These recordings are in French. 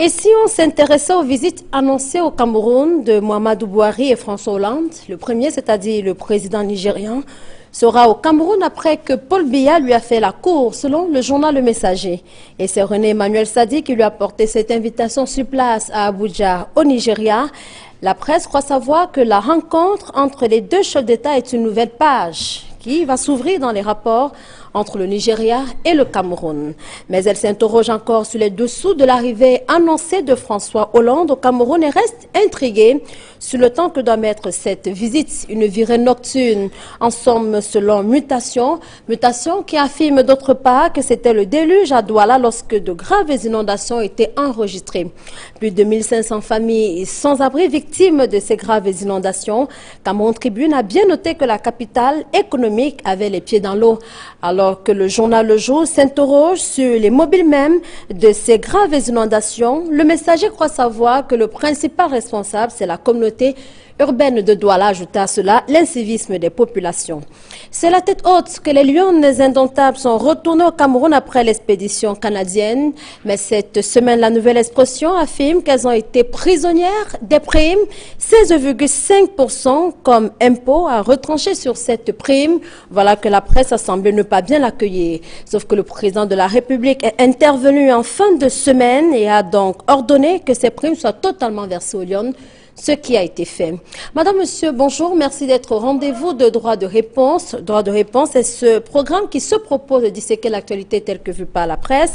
Et si on s'intéressait aux visites annoncées au Cameroun de Muhammadu Buhari et François Hollande, le premier, c'est-à-dire le président nigérian, sera au Cameroun après que Paul Biya lui a fait la cour, selon le journal Le Messager. Et c'est René Emmanuel Sadi qui lui a porté cette invitation sur place à Abuja, au Nigeria. La presse croit savoir que la rencontre entre les deux chefs d'État est une nouvelle page qui va s'ouvrir dans les rapports entre le Nigeria et le Cameroun. Mais elle s'interroge encore sur les dessous de l'arrivée annoncée de François Hollande au Cameroun et reste intriguée sur le temps que doit mettre cette visite, une virée nocturne. En somme, selon Mutation qui affirme d'autre part que c'était le déluge à Douala lorsque de graves inondations étaient enregistrées. Plus de 1500 familles sans abri victimes de ces graves inondations. Cameroun Tribune a bien noté que la capitale économique avait les pieds dans l'eau. Alors que le journal Le Jour s'interroge sur les mobiles mêmes de ces graves inondations, le Messager croit savoir que le principal responsable, c'est la communauté urbaine de Douala, ajouta à cela l'incivisme des populations. C'est la tête haute que les lions indomptables sont retournés au Cameroun après l'expédition canadienne. Mais cette semaine, la Nouvelle Expression affirme qu'elles ont été prisonnières des primes, 16,5% comme impôt à retrancher sur cette prime. Voilà que la presse a semblé ne pas bien l'accueillir. Sauf que le président de la République est intervenu en fin de semaine et a donc ordonné que ces primes soient totalement versées aux lions. Ce qui a été fait. Madame, Monsieur, bonjour. Merci d'être au rendez-vous de droit de réponse. Droit de réponse est ce programme qui se propose de disséquer l'actualité telle que vue par la presse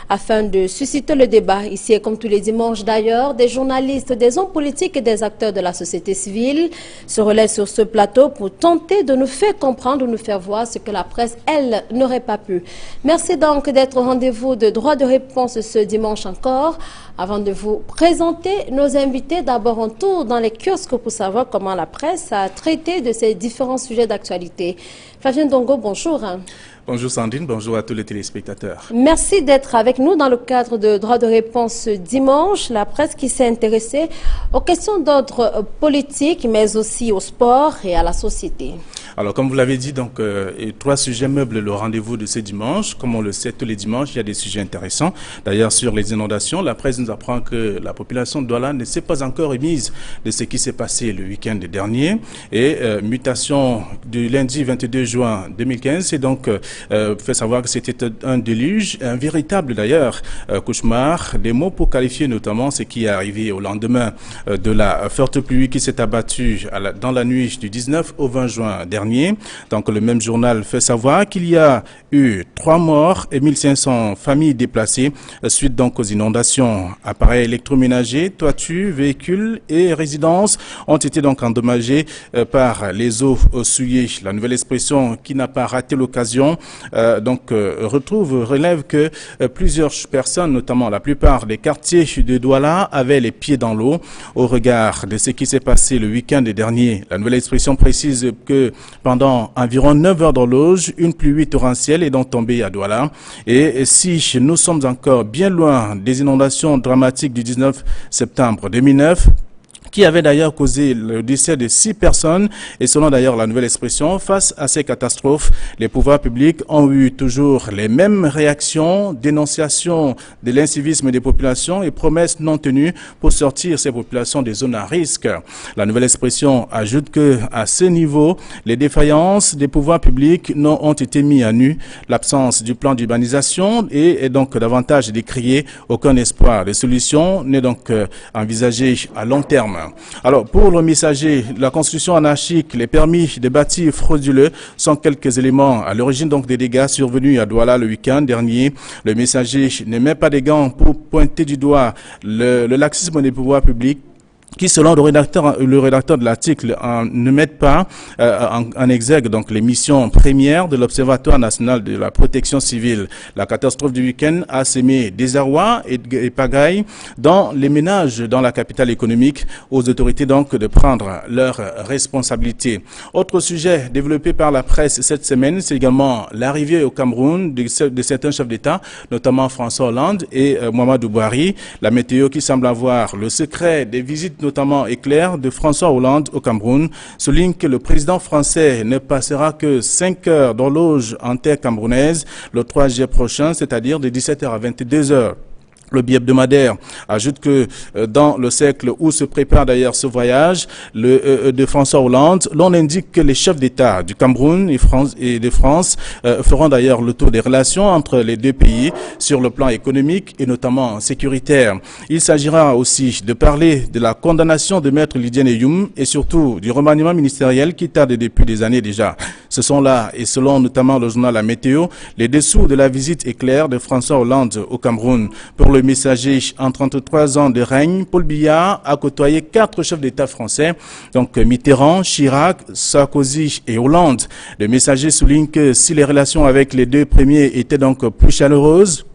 afin de susciter le débat. Ici, et comme tous les dimanches d'ailleurs, des journalistes, des hommes politiques et des acteurs de la société civile se relaient sur ce plateau pour tenter de nous faire comprendre ou nous faire voir ce que la presse, elle, n'aurait pas pu. Merci donc d'être au rendez-vous de droit de réponse ce dimanche encore. Avant de vous présenter nos invités, d'abord un tour dans les kiosques pour savoir comment la presse a traité de ces différents sujets d'actualité. Flavien Dongo, bonjour. Bonjour Sandrine, bonjour à tous les téléspectateurs. Merci d'être avec nous dans le cadre de droit de réponse dimanche. La presse qui s'est intéressée aux questions d'ordre politique, mais aussi au sport et à la société. Alors, comme vous l'avez dit, donc, trois sujets meublent le rendez-vous de ce dimanche. Comme on le sait, tous les dimanches, il y a des sujets intéressants. D'ailleurs, sur les inondations, la presse nous apprend que la population de Douala ne s'est pas encore remise de ce qui s'est passé le week-end dernier. Et mutation du lundi 22 juin 2015, c'est donc fait savoir que c'était un déluge, un véritable d'ailleurs cauchemar. Des mots pour qualifier notamment ce qui est arrivé au lendemain de la forte pluie qui s'est abattue dans la nuit du 19 au 20 juin dernier. Donc le même journal fait savoir qu'il y a eu 3 morts et 1500 familles déplacées suite donc aux inondations. Appareils électroménagers, toitures, véhicules et résidences ont été donc endommagés par les eaux souillées. La Nouvelle Expression qui n'a pas raté l'occasion relève que plusieurs personnes, notamment la plupart des quartiers de Douala, avaient les pieds dans l'eau. Au regard de ce qui s'est passé le week-end dernier, la Nouvelle Expression précise que pendant environ 9 heures d'horloge, une pluie torrentielle est donc tombée à Douala. Et si nous sommes encore bien loin des inondations dramatiques du 19 septembre 2009, qui avait d'ailleurs causé le décès de 6 personnes. Et selon d'ailleurs la Nouvelle Expression, face à ces catastrophes, les pouvoirs publics ont eu toujours les mêmes réactions, dénonciation de l'incivisme des populations et promesses non tenues pour sortir ces populations des zones à risque. La Nouvelle Expression ajoute que à ce niveau, les défaillances des pouvoirs publics ont été mis à nu. L'absence du plan d'urbanisation est donc davantage décriée. Aucun espoir de solution n'est donc envisagé à long terme. Alors, pour le Messager, la construction anarchique, les permis de bâtir frauduleux sont quelques éléments à l'origine donc des dégâts survenus à Douala le week-end dernier. Le Messager ne met pas des gants pour pointer du doigt le laxisme des pouvoirs publics, qui, selon le rédacteur de l'article, ne mettent pas en exergue donc les missions premières de l'Observatoire national de la protection civile. La catastrophe du week-end a semé désarroi et pagaille dans les ménages dans la capitale économique, aux autorités donc de prendre leurs responsabilités. Autre sujet développé par la presse cette semaine, c'est également l'arrivée au Cameroun de certains chefs d'État, notamment François Hollande et Muhammadu Buhari. La météo qui semble avoir le secret des visites notamment éclair de François Hollande au Cameroun, souligne que le président français ne passera que 5 heures d'horloge en terre camerounaise le 3 juillet prochain, c'est-à-dire de 17h à 22h. Le bi-hebdomadaire ajoute que dans le cercle où se prépare d'ailleurs ce voyage de François Hollande, l'on indique que les chefs d'État du Cameroun et de France feront d'ailleurs le tour des relations entre les deux pays sur le plan économique et notamment sécuritaire. Il s'agira aussi de parler de la condamnation de Maître Lydiane Youm et surtout du remaniement ministériel qui tarde depuis des années déjà. Ce sont là, et selon notamment le journal La Météo, les dessous de la visite éclair de François Hollande au Cameroun. Pour le messager, en 33 ans de règne, Paul Biya a côtoyé 4 chefs d'État français, donc Mitterrand, Chirac, Sarkozy et Hollande. Le messager souligne que si les relations avec les deux premiers étaient donc plus chaleureuses,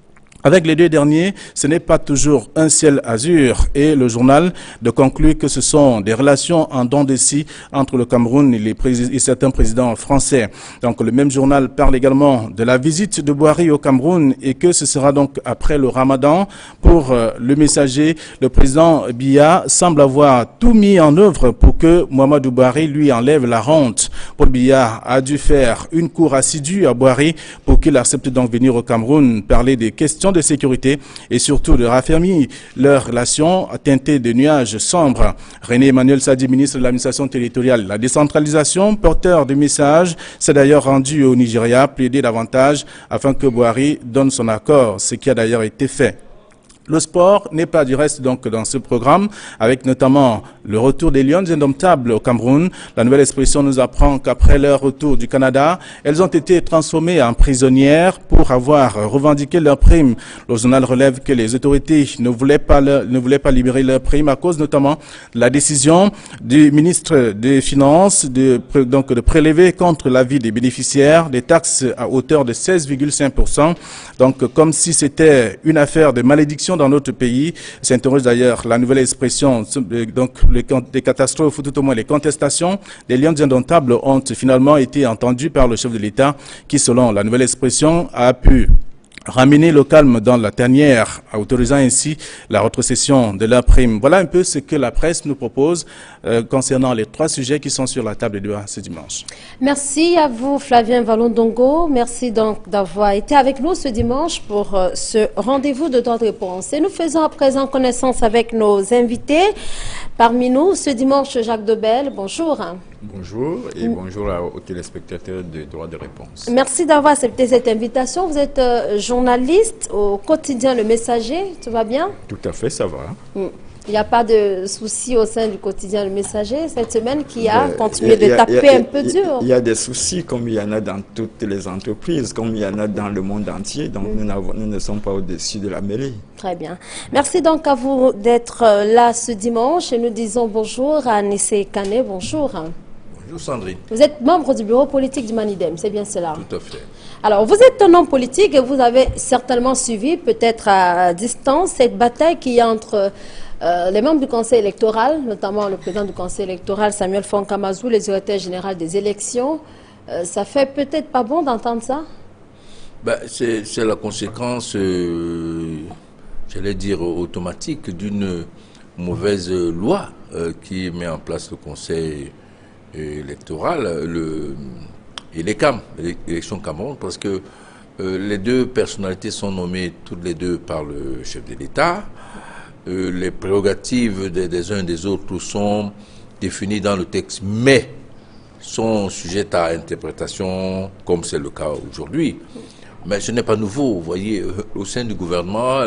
avec les deux derniers, ce n'est pas toujours un ciel azur et le journal de conclut que ce sont des relations en dents de scie entre le Cameroun et certains présidents français. Donc le même journal parle également de la visite de Boari au Cameroun et que ce sera donc après le Ramadan. Pour le messager, le président Biya semble avoir tout mis en œuvre pour que Mouhamadou Boari lui enlève la honte. Paul Biya a dû faire une cour assidue à Boari pour qu'il accepte donc venir au Cameroun parler des questions de sécurité et surtout de raffermir leurs relations teintées de nuages sombres. René Emmanuel Sadi, ministre de l'administration territoriale, la décentralisation, porteur de message, s'est d'ailleurs rendu au Nigeria plaider davantage afin que Boari donne son accord, ce qui a d'ailleurs été fait. Le sport n'est pas du reste donc dans ce programme, avec notamment le retour des Lions indomptables au Cameroun. La Nouvelle Expression nous apprend qu'après leur retour du Canada, elles ont été transformées en prisonnières pour avoir revendiqué leurs primes. Le journal relève que les autorités ne voulaient pas libérer leurs primes à cause notamment de la décision du ministre des Finances de prélever contre l'avis des bénéficiaires des taxes à hauteur de 16,5%. Donc comme si c'était une affaire de malédiction dans notre pays, s'interroge d'ailleurs la Nouvelle Expression. Donc les catastrophes ou tout au moins les contestations des Lions indomptables ont finalement été entendues par le chef de l'État qui, selon la Nouvelle Expression, a pu ramener le calme dans la tanière, autorisant ainsi la rétrocession de la prime. Voilà un peu ce que la presse nous propose concernant les 3 sujets qui sont sur la table de débat ce dimanche. Merci à vous, Flavien Vallon-Dongo. Merci donc d'avoir été avec nous ce dimanche pour ce rendez-vous de droit de réponse. Et nous faisons à présent connaissance avec nos invités. Parmi nous, ce dimanche, Jacques Debelle, bonjour. Bonjour et bonjour aux téléspectateurs de droit de réponse. Merci d'avoir accepté cette invitation. Vous êtes journaliste au quotidien Le Messager, tout va bien? Tout à fait, ça va. Il n'y a pas de soucis au sein du quotidien Le Messager cette semaine qui a continué de taper un peu dur? Il y a des soucis comme il y en a dans toutes les entreprises, comme il y en a dans le monde entier. Donc nous ne sommes pas au-dessus de la mêlée. Très bien. Merci donc à vous d'être là ce dimanche et nous disons bonjour à Nissé Kane. Bonjour. Bonjour Sandrine. Vous êtes membre du bureau politique du Manidem, c'est bien cela? Tout à fait. Alors, vous êtes un homme politique et vous avez certainement suivi, peut-être à distance, cette bataille qu'il y a entre les membres du Conseil électoral, notamment le président du Conseil électoral, Samuel Fonkamazou, le directeur général des élections. Ça fait peut-être pas bon d'entendre ça? C'est la conséquence, j'allais dire, automatique d'une mauvaise loi qui met en place le Conseil électoral et les CAM, l'élection Cameroun, parce que les 2 personnalités sont nommées toutes les 2 par le chef de l'État. Les prérogatives des uns et des autres sont définies dans le texte, mais sont sujettes à interprétation, comme c'est le cas aujourd'hui. Mais ce n'est pas nouveau. Vous voyez, au sein du gouvernement,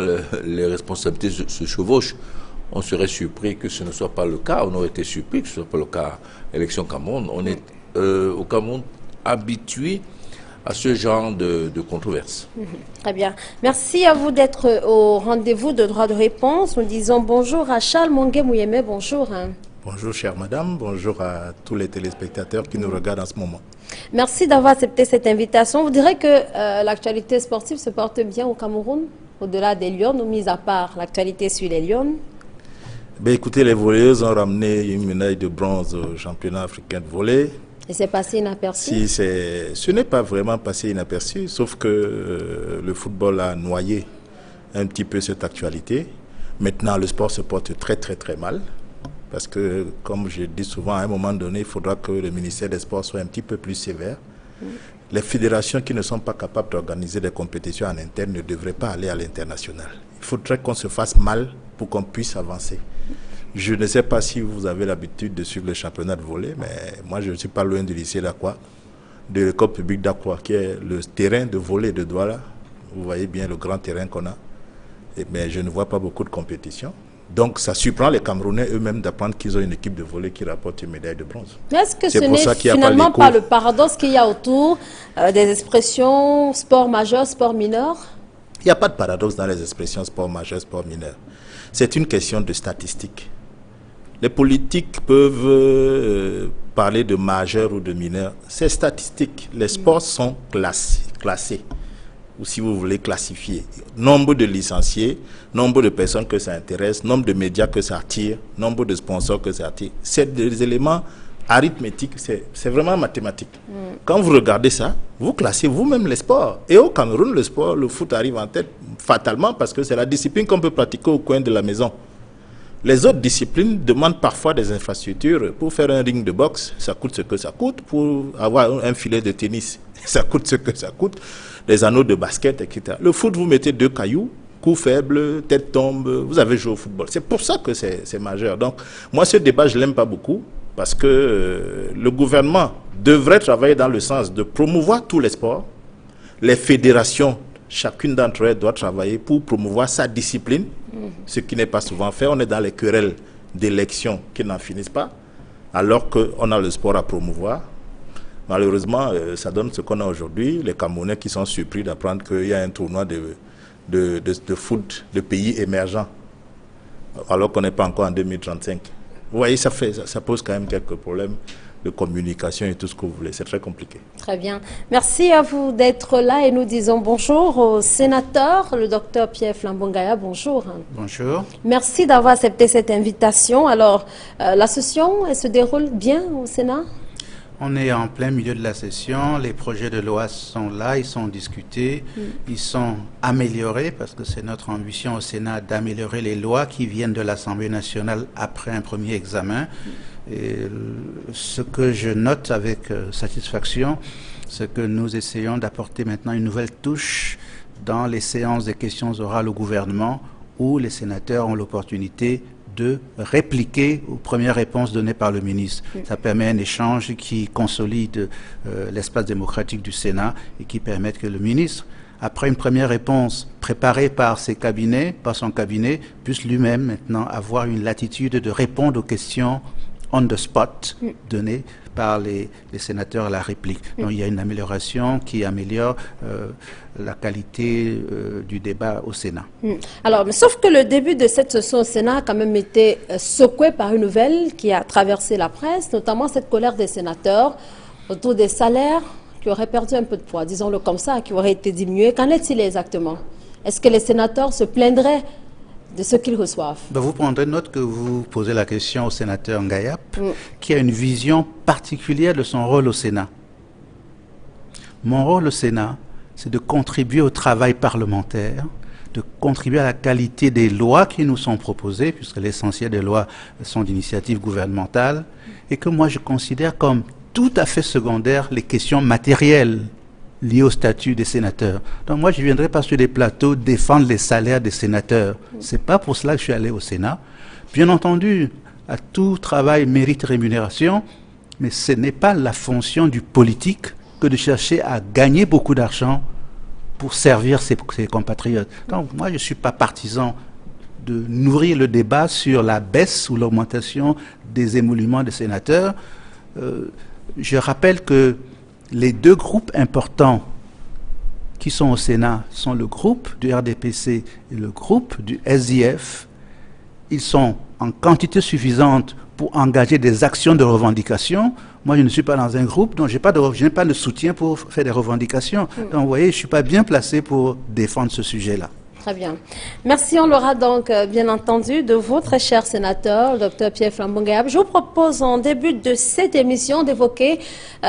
les responsabilités se chevauchent. On serait surpris que ce ne soit pas le cas. On aurait été surpris que ce ne soit pas le cas à l'élection Cameroun. On est au Cameroun habitué à ce genre de controverse. Très bien. Merci à vous d'être au rendez-vous de droit de réponse. Nous disons bonjour à Charles Mongué-Mouyemé. Bonjour. Bonjour chère madame, bonjour à tous les téléspectateurs qui nous regardent en ce moment. Merci d'avoir accepté cette invitation. Vous direz que l'actualité sportive se porte bien au Cameroun, au-delà des Lions, ou mis à part l'actualité sur les Lions? Écoutez, les volleyeuses ont ramené une médaille de bronze au championnat africain de volley. Et c'est passé inaperçu? Ce n'est pas vraiment passé inaperçu, sauf que le football a noyé un petit peu cette actualité. Maintenant, le sport se porte très très très mal. Parce que, comme je dis souvent, à un moment donné, il faudra que le ministère des Sports soit un petit peu plus sévère. Les fédérations qui ne sont pas capables d'organiser des compétitions en interne ne devraient pas aller à l'international. Il faudrait qu'on se fasse mal pour qu'on puisse avancer. Je ne sais pas si vous avez l'habitude de suivre le championnat de volley, mais moi je ne suis pas loin du lycée d'Aqua, de l'école publique d'Aqua, qui est le terrain de volley de Douala. Vous voyez bien le grand terrain qu'on a. Mais je ne vois pas beaucoup de compétitions. Donc ça surprend les Camerounais eux-mêmes d'apprendre qu'ils ont une équipe de volley qui rapporte une médaille de bronze. Est-ce que ce n'est finalement pas le paradoxe qu'il y a autour des expressions sport majeur, sport mineur? Il n'y a pas de paradoxe dans les expressions sport majeur, sport mineur. C'est une question de statistiques. Les politiques peuvent parler de majeur ou de mineur. C'est statistique. Les sports sont classés. Ou si vous voulez classifier. Nombre de licenciés, nombre de personnes que ça intéresse, nombre de médias que ça attire, nombre de sponsors que ça attire. C'est des éléments arithmétiques, c'est vraiment mathématique. Quand vous regardez ça, vous classez vous-même les sports. Et au Cameroun, le sport, le foot arrive en tête fatalement parce que c'est la discipline qu'on peut pratiquer au coin de la maison. Les autres disciplines demandent parfois des infrastructures. Pour faire un ring de boxe, ça coûte ce que ça coûte. Pour avoir un filet de tennis, ça coûte ce que ça coûte. Des anneaux de basket, etc. Le foot, vous mettez 2 cailloux, coup faible, tête tombe, vous avez joué au football. C'est pour ça que c'est majeur. Donc, moi, ce débat, je ne l'aime pas beaucoup parce que le gouvernement devrait travailler dans le sens de promouvoir tous les sports. Les fédérations, chacune d'entre elles doit travailler pour promouvoir sa discipline, ce qui n'est pas souvent fait. On est dans les querelles d'élections qui n'en finissent pas, alors qu'on a le sport à promouvoir. Malheureusement, ça donne ce qu'on a aujourd'hui. Les Camerounais qui sont surpris d'apprendre qu'il y a un tournoi de foot de pays émergents, alors qu'on n'est pas encore en 2035. Vous voyez, ça pose quand même quelques problèmes de communication et tout ce que vous voulez. C'est très compliqué. Très bien. Merci à vous d'être là et nous disons bonjour au sénateur, le docteur Pierre Flambongaya. Bonjour. Bonjour. Merci d'avoir accepté cette invitation. Alors, la session, elle se déroule bien au Sénat? On est en plein milieu de la session, les projets de loi sont là, ils sont discutés, ils sont améliorés, parce que c'est notre ambition au Sénat d'améliorer les lois qui viennent de l'Assemblée nationale après un premier examen. Et ce que je note avec satisfaction, c'est que nous essayons d'apporter maintenant une nouvelle touche dans les séances des questions orales au gouvernement, où les sénateurs ont l'opportunité de répliquer aux premières réponses données par le ministre. Ça permet un échange qui consolide l'espace démocratique du Sénat et qui permet que le ministre, après une première réponse préparée par son cabinet, puisse lui-même maintenant avoir une latitude de répondre aux questions on the spot données par les sénateurs à la réplique. Donc il y a une amélioration qui améliore la qualité du débat au Sénat. Alors, sauf que le début de cette session au Sénat a quand même été secoué par une nouvelle qui a traversé la presse, notamment cette colère des sénateurs autour des salaires qui auraient perdu un peu de poids, disons-le comme ça, qui auraient été diminués. Qu'en est-il exactement? Est-ce que les sénateurs se plaindraient de ce qu'ils reçoivent? Vous prendrez note que vous posez la question au sénateur Ngayap, qui a une vision particulière de son rôle au Sénat. Mon rôle au Sénat, c'est de contribuer au travail parlementaire, de contribuer à la qualité des lois qui nous sont proposées, puisque l'essentiel des lois sont d'initiative gouvernementale, et que moi je considère comme tout à fait secondaire les questions matérielles liées au statut des sénateurs. Donc moi, je ne viendrai pas sur des plateaux défendre les salaires des sénateurs. Ce n'est pas pour cela que je suis allé au Sénat. Bien entendu, à tout travail mérite rémunération, mais ce n'est pas la fonction du politique que de chercher à gagner beaucoup d'argent pour servir ses compatriotes. Donc moi, je ne suis pas partisan de nourrir le débat sur la baisse ou l'augmentation des émoluments des sénateurs. Je rappelle que les 2 groupes importants qui sont au Sénat sont le groupe du RDPC et le groupe du SDF. Ils sont en quantité suffisante pour engager des actions de revendication. Moi, je ne suis pas dans un groupe, donc je n'ai pas de soutien pour faire des revendications. Donc, vous voyez, je ne suis pas bien placé pour défendre ce sujet-là. Très bien. Merci, on l'aura donc bien entendu de votre cher sénateur, Dr Pierre Flambongaya. Je vous propose en début de cette émission d'évoquer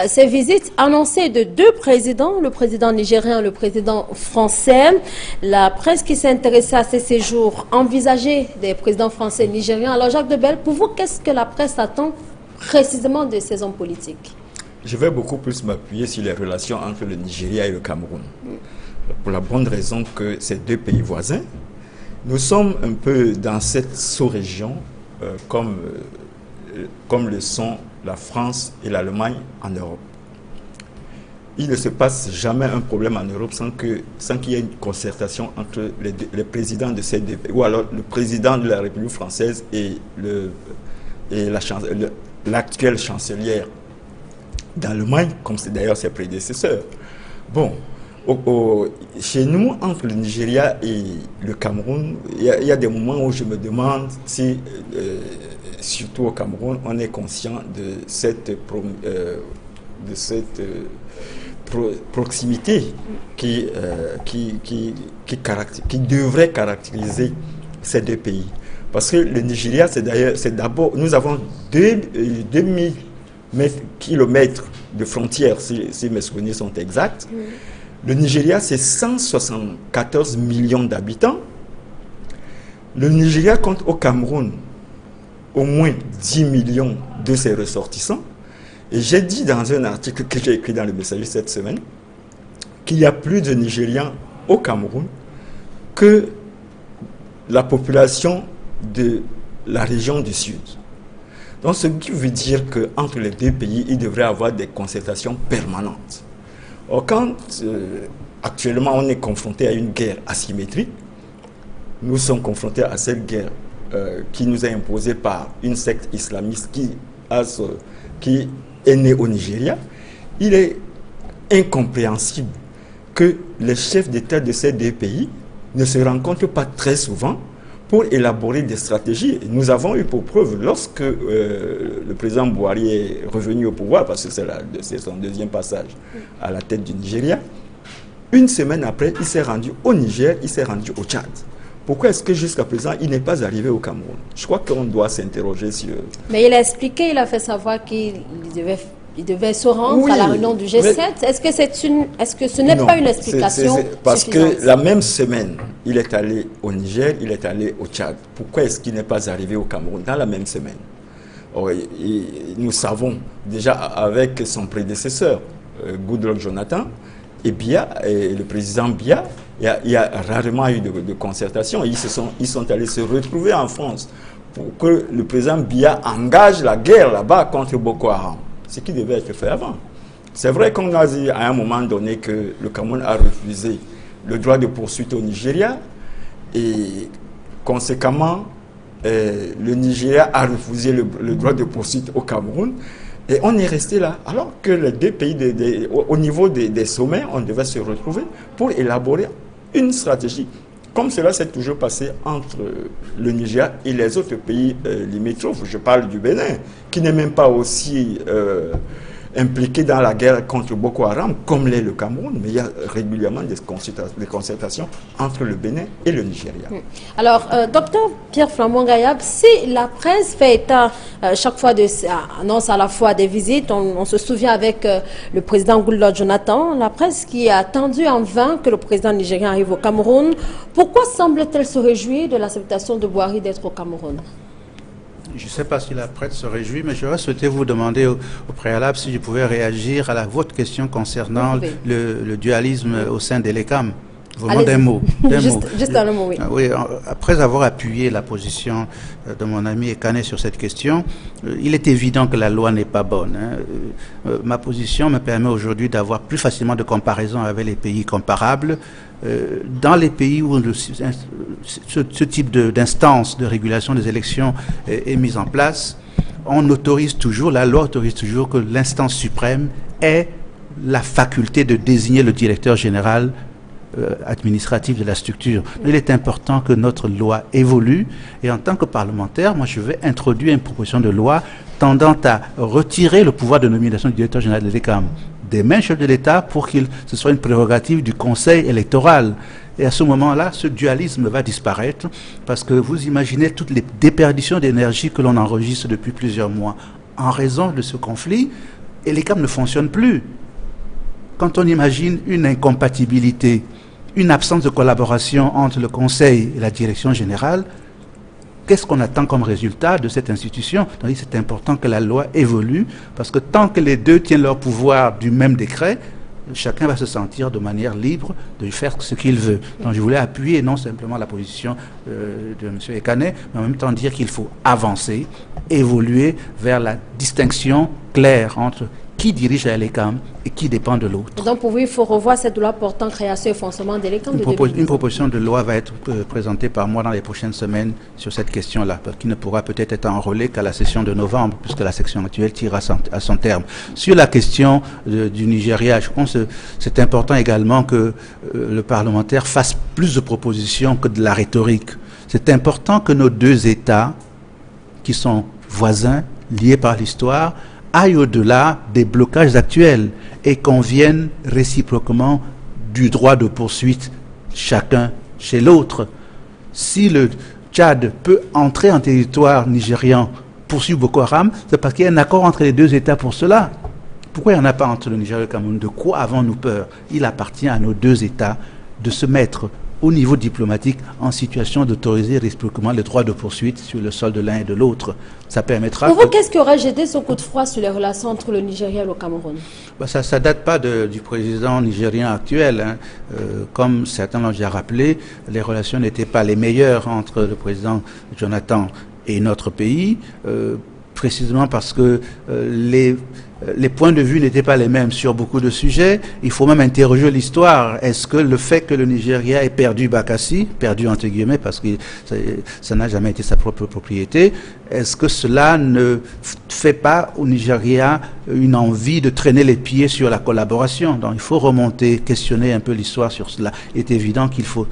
ces visites annoncées de 2 présidents, le président nigérien et le président français. La presse qui s'est intéressée à ces séjours envisagés des présidents français et nigériens. Alors Jacques Debelle, pour vous, qu'est-ce que la presse attend précisément de ces hommes politiques? Je vais beaucoup plus m'appuyer sur les relations entre le Nigeria et le Cameroun. Pour la bonne raison que ces deux pays voisins, nous sommes un peu dans cette sous-région comme le sont la France et l'Allemagne en Europe. Il ne se passe jamais un problème en Europe sans qu'il y ait une concertation entre les présidents de ces deux pays, ou alors le président de la République française et l'actuelle chancelière d'Allemagne, comme c'est d'ailleurs ses prédécesseurs. Bon, chez nous, entre le Nigeria et le Cameroun, il y a des moments où je me demande si, surtout au Cameroun, on est conscient de cette proximité qui devrait caractériser ces deux pays. Parce que le Nigeria, c'est d'abord, nous avons 2000 kilomètres de frontières, si mes souvenirs sont exacts. Le Nigeria, c'est 174 millions d'habitants. Le Nigeria compte au Cameroun au moins 10 millions de ses ressortissants. Et j'ai dit dans un article que j'ai écrit dans le Messager cette semaine qu'il y a plus de Nigérians au Cameroun que la population de la région du Sud. Donc, ce qui veut dire qu'entre les deux pays, il devrait y avoir des concertations permanentes. Or, quand actuellement on est confronté à une guerre asymétrique, nous sommes confrontés à cette guerre qui nous est imposée par une secte islamiste qui est née au Nigeria, il est incompréhensible que les chefs d'État de ces deux pays ne se rencontrent pas très souvent pour élaborer des stratégies. Nous avons eu pour preuve, lorsque le président Buhari est revenu au pouvoir, parce que c'est son deuxième passage à la tête du Nigeria, une semaine après, il s'est rendu au Niger, il s'est rendu au Tchad. Pourquoi est-ce que jusqu'à présent, il n'est pas arrivé au Cameroun? Je crois qu'on doit s'interroger sur... Mais il a expliqué, il a fait savoir qu'il devait se rendre à la réunion du G7. Est-ce que ce n'est pas une explication parce suffisante? que la même semaine, il est allé au Niger, il est allé au Tchad. Pourquoi est-ce qu'il n'est pas arrivé au Cameroun dans la même semaine? Nous savons déjà avec son prédécesseur, Goodluck Jonathan, et le président Biya, il y a rarement eu de concertation. Ils sont allés se retrouver en France pour que le président Biya engage la guerre là-bas contre Boko Haram. Ce qui devait être fait avant. C'est vrai qu'on a dit à un moment donné que le Cameroun a refusé le droit de poursuite au Nigeria et conséquemment, le Nigeria a refusé le droit de poursuite au Cameroun. Et on est resté là, alors que les deux pays, au niveau des sommets, on devait se retrouver pour élaborer une stratégie. Comme cela s'est toujours passé entre le Nigeria et les autres pays limitrophes. Je parle du Bénin, qui n'est même pas aussi impliqué dans la guerre contre Boko Haram, comme l'est le Cameroun, mais il y a régulièrement des concertations entre le Bénin et le Nigeria. Alors, docteur Pierre Flamand Gayab, si la presse fait état chaque fois annonce à la fois des visites, on se souvient avec le président Goodluck Jonathan, la presse qui a attendu en vain que le président nigérien arrive au Cameroun, pourquoi semble-t-elle se réjouir de l'acceptation de Buhari d'être au Cameroun? Je ne sais pas si la presse se réjouit, mais j'aurais souhaité vous demander au préalable si je pouvais réagir à votre question concernant le dualisme au sein de l'ECAM. Vraiment d'un mot. Juste un mot, oui. Oui. Après avoir appuyé la position de mon ami Ekane sur cette question, il est évident que la loi n'est pas bonne. Ma position me permet aujourd'hui d'avoir plus facilement de comparaison avec les pays comparables. Dans les pays où ce type d'instance de régulation des élections est mise en place, on autorise toujours, la loi autorise toujours que l'instance suprême ait la faculté de désigner le directeur général administratif de la structure. Il est important que notre loi évolue et en tant que parlementaire, moi je vais introduire une proposition de loi tendant à retirer le pouvoir de nomination du directeur général de l'ECAM des mains chefs de l'État pour que ce soit une prérogative du Conseil électoral. Et à ce moment-là, ce dualisme va disparaître parce que vous imaginez toutes les déperditions d'énergie que l'on enregistre depuis plusieurs mois en raison de ce conflit et l'ECAM ne fonctionne plus. Quand on imagine une incompatibilité, une absence de collaboration entre le Conseil et la direction générale, qu'est-ce qu'on attend comme résultat de cette institution? C'est important que la loi évolue, parce que tant que les deux tiennent leur pouvoir du même décret, chacun va se sentir de manière libre de faire ce qu'il veut. Donc je voulais appuyer non simplement la position de M. Ekane, mais en même temps dire qu'il faut avancer, évoluer vers la distinction claire entre qui dirige la LECAM et qui dépend de l'autre. Donc pour vous, il faut revoir cette loi portant création et fonctionnement de l'ECAM de 2010. Une proposition de loi va être présentée par moi dans les prochaines semaines sur cette question-là, qui ne pourra peut-être être enrôlée qu'à la session de novembre, puisque la section actuelle tire à son terme. Sur la question du Nigeria, je pense que c'est important également que le parlementaire fasse plus de propositions que de la rhétorique. C'est important que nos deux États, qui sont voisins, liés par l'histoire, aille au-delà des blocages actuels et qu'on vienne réciproquement du droit de poursuite chacun chez l'autre. Si le Tchad peut entrer en territoire nigérian, poursuivre Boko Haram, c'est parce qu'il y a un accord entre les deux États pour cela. Pourquoi il n'y en a pas entre le Nigeria et le Cameroun? De quoi avons-nous peur? Il appartient à nos deux États de se mettre au niveau diplomatique en situation d'autoriser réciproquement le droit de poursuite sur le sol de l'un et de l'autre. Ça permettra... Pour vous, qu'est-ce qui aurait jeté ce coup de froid sur les relations entre le Nigeria et le Cameroun? Ça ne date pas du président nigérien actuel. Comme certains l'ont déjà rappelé, les relations n'étaient pas les meilleures entre le président Jonathan et notre pays, précisément parce que les points de vue n'étaient pas les mêmes sur beaucoup de sujets. Il faut même interroger l'histoire. Est-ce que le fait que le Nigeria ait perdu Bakassi, perdu entre guillemets parce que ça n'a jamais été sa propre propriété, est-ce que cela ne fait pas au Nigeria une envie de traîner les pieds sur la collaboration? Donc il faut remonter, questionner un peu l'histoire sur cela. Il est évident qu'il faut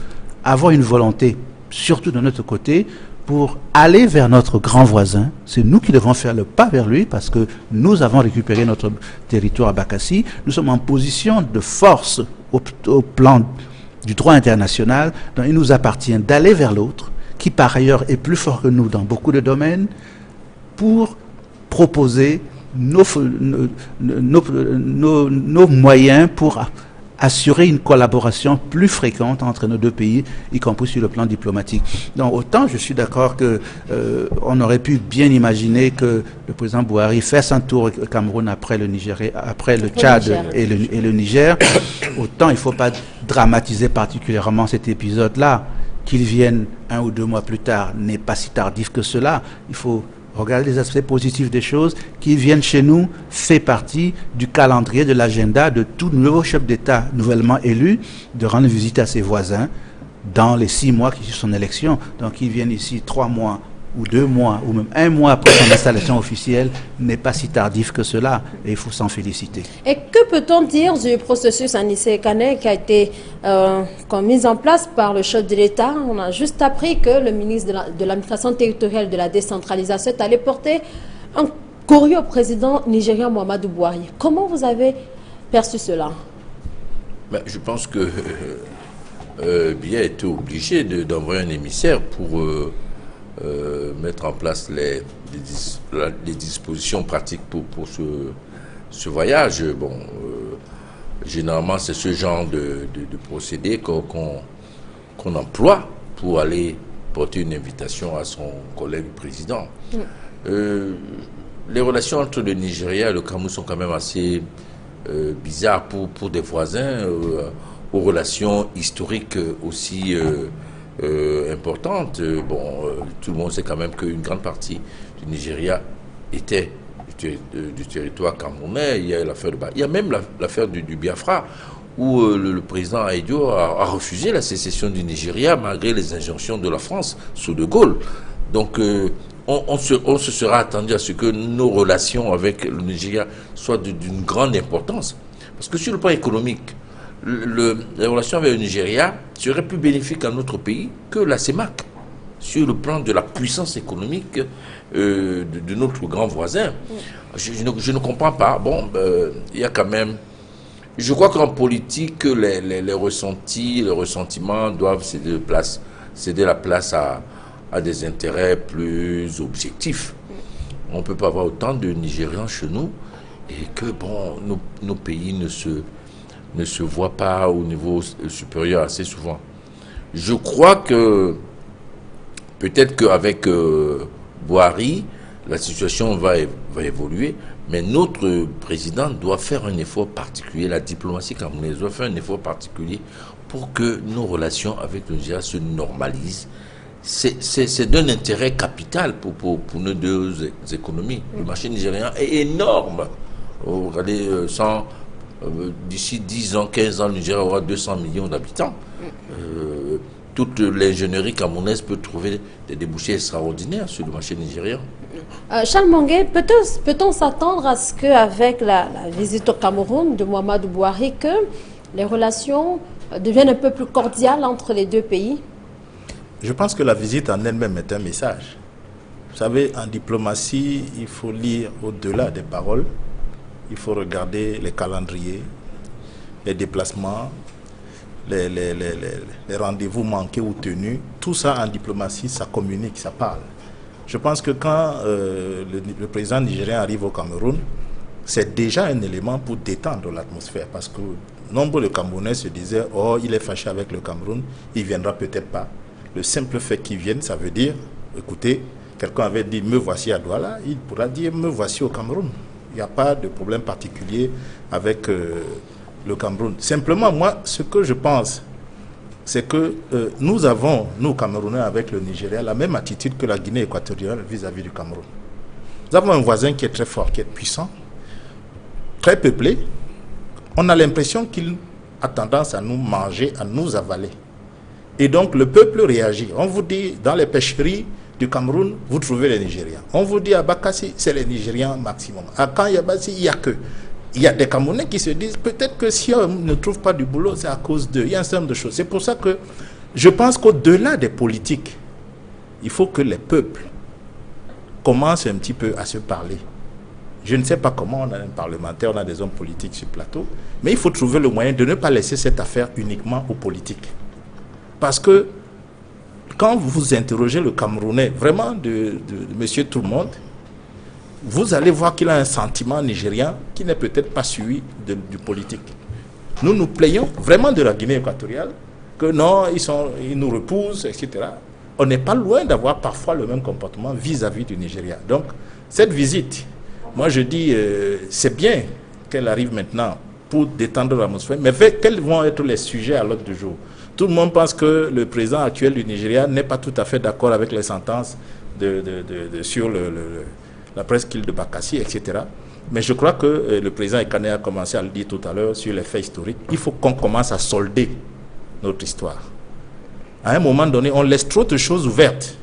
avoir une volonté, surtout de notre côté, pour aller vers notre grand voisin. C'est nous qui devons faire le pas vers lui parce que nous avons récupéré notre territoire à Bakassi. Nous sommes en position de force au plan du droit international. Donc il nous appartient d'aller vers l'autre, qui par ailleurs est plus fort que nous dans beaucoup de domaines, pour proposer nos moyens pour assurer une collaboration plus fréquente entre nos deux pays, y compris sur le plan diplomatique. Donc autant je suis d'accord que on aurait pu bien imaginer que le président Buhari fasse un tour au Cameroun après le Nigeria, après le Tchad et le Niger, autant il ne faut pas dramatiser particulièrement cet épisode-là. Qu'il vienne 1 ou 2 mois plus tard n'est pas si tardif que cela. Il faut regarder les aspects positifs des choses. Qu'ils viennent chez nous fait partie du calendrier, de l'agenda de tout nouveau chef d'État nouvellement élu de rendre visite à ses voisins dans les 6 mois qui suivent son élection. Donc qu'ils viennent ici 3 mois ou 2 mois ou même 1 mois après son installation officielle n'est pas si tardif que cela et il faut s'en féliciter. Et que peut-on dire du processus Anissé Ekane qui a été mis en place par le chef de l'État? On a juste appris que le ministre de l'administration territoriale de la décentralisation est allé porter un courrier au président nigérien Muhammadu Buhari. Comment vous avez perçu cela? Je pense que Biya était obligé d'envoyer un émissaire pour mettre en place les dispositions pratiques pour ce voyage. Bon, généralement, c'est ce genre de procédé qu'on emploie pour aller porter une invitation à son collègue président. Les relations entre le Nigeria et le Cameroun sont quand même assez bizarres pour des voisins, aux relations historiques aussi importante. Tout le monde sait quand même qu'une grande partie du Nigeria était du territoire camerounais. Il y a l'affaire il y a même l'affaire du Biafra, où le président Aïdio a refusé la sécession du Nigeria malgré les injonctions de la France sous De Gaulle. Donc on se sera attendu à ce que nos relations avec le Nigeria soient d'une grande importance. Parce que sur le plan économique, les relations avec le Nigeria seraient plus bénéfiques à notre pays que la CEMAC, sur le plan de la puissance économique de notre grand voisin. Je ne comprends pas. Il y a quand même... Je crois qu'en politique, les ressentis, les ressentiments doivent céder la place à des intérêts plus objectifs. On ne peut pas avoir autant de Nigérians chez nous et que nos pays ne se voient pas au niveau supérieur assez souvent. Je crois que peut-être qu'avec Buhari, la situation va évoluer, mais notre président doit faire un effort particulier, la diplomatie camerounaise doit faire un effort particulier pour que nos relations avec le Nigeria se normalisent. C'est d'un intérêt capital pour nos deux économies. Le marché nigérien est énorme. Regardez, d'ici 10 ans, 15 ans, le Nigeria aura 200 millions d'habitants. Toute l'ingénierie camerounaise peut trouver des débouchés extraordinaires sur le marché nigérien. Charles Mongué, peut-on s'attendre à ce qu'avec la visite au Cameroun de Muhammadu Buhari, que les relations deviennent un peu plus cordiales entre les deux pays? Je pense que la visite en elle-même est un message. Vous savez, en diplomatie, il faut lire au-delà des paroles. Il faut regarder les calendriers, les déplacements, les rendez-vous manqués ou tenus. Tout ça en diplomatie, ça communique, ça parle. Je pense que quand le président nigérien arrive au Cameroun, c'est déjà un élément pour détendre l'atmosphère. Parce que nombre de Camerounais se disaient « Oh, il est fâché avec le Cameroun, il ne viendra peut-être pas ». Le simple fait qu'il vienne, ça veut dire, écoutez, quelqu'un avait dit « Me voici à Douala », il pourra dire « Me voici au Cameroun ». Il n'y a pas de problème particulier avec le Cameroun. Simplement, moi, ce que je pense, c'est que nous avons, nous Camerounais, avec le Nigeria, la même attitude que la Guinée équatoriale vis-à-vis du Cameroun. Nous avons un voisin qui est très fort, qui est puissant, très peuplé. On a l'impression qu'il a tendance à nous manger, à nous avaler. Et donc, le peuple réagit. On vous dit, dans les pêcheries du Cameroun, vous trouvez les Nigériens. On vous dit, à Bakassi, c'est les Nigériens maximum. À Kanyabassi, il n'y a que. Il y a des Camerounais qui se disent, peut-être que si on ne trouve pas du boulot, c'est à cause d'eux. Il y a un certain nombre de choses. C'est pour ça que je pense qu'au-delà des politiques, il faut que les peuples commencent un petit peu à se parler. Je ne sais pas comment, on a un parlementaire, on a des hommes politiques sur le plateau, mais il faut trouver le moyen de ne pas laisser cette affaire uniquement aux politiques. Parce que quand vous interrogez le Camerounais, vraiment de monsieur tout le monde, vous allez voir qu'il a un sentiment nigérien qui n'est peut-être pas celui du politique. Nous nous plaignons vraiment de la Guinée équatoriale, que non, ils nous repoussent, etc. On n'est pas loin d'avoir parfois le même comportement vis-à-vis du Nigeria. Donc, cette visite, moi je dis, c'est bien qu'elle arrive maintenant pour détendre l'atmosphère, mais quels vont être les sujets à l'ordre du jour? Tout le monde pense que le président actuel du Nigeria n'est pas tout à fait d'accord avec les sentences sur la presqu'île de Bakassi, etc. Mais je crois que le président Ekane a commencé à le dire tout à l'heure sur les faits historiques. Il faut qu'on commence à solder notre histoire. À un moment donné, on laisse trop de choses ouvertes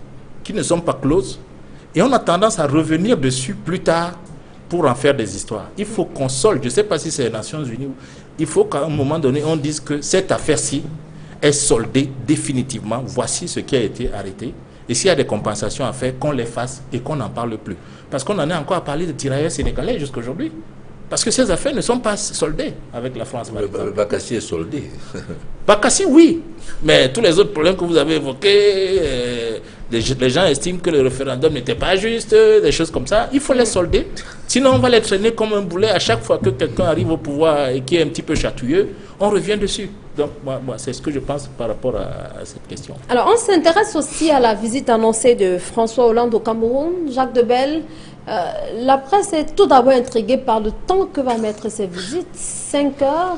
qui ne sont pas closes et on a tendance à revenir dessus plus tard pour en faire des histoires. Il faut qu'on solde. Je ne sais pas si c'est les Nations Unies. Il faut qu'à un moment donné, on dise que cette affaire-ci est soldée définitivement. Voici ce qui a été arrêté. Et s'il y a des compensations à faire, qu'on les fasse et qu'on n'en parle plus. Parce qu'on en est encore à parler de tirailleurs sénégalais jusqu'à aujourd'hui. Parce que ces affaires ne sont pas soldées avec la France. Bakassi est soldé. Bakassi, oui. Mais tous les autres problèmes que vous avez évoqués, les gens estiment que le référendum n'était pas juste, des choses comme ça. Il faut les solder. Sinon, on va les traîner comme un boulet à chaque fois que quelqu'un arrive au pouvoir et qui est un petit peu chatouilleux. On revient dessus. Donc, moi c'est ce que je pense par rapport à cette question. Alors, on s'intéresse aussi à la visite annoncée de François Hollande au Cameroun. Jacques Debelle, la presse est tout d'abord intriguée par le temps que va mettre ces visites. 5 heures.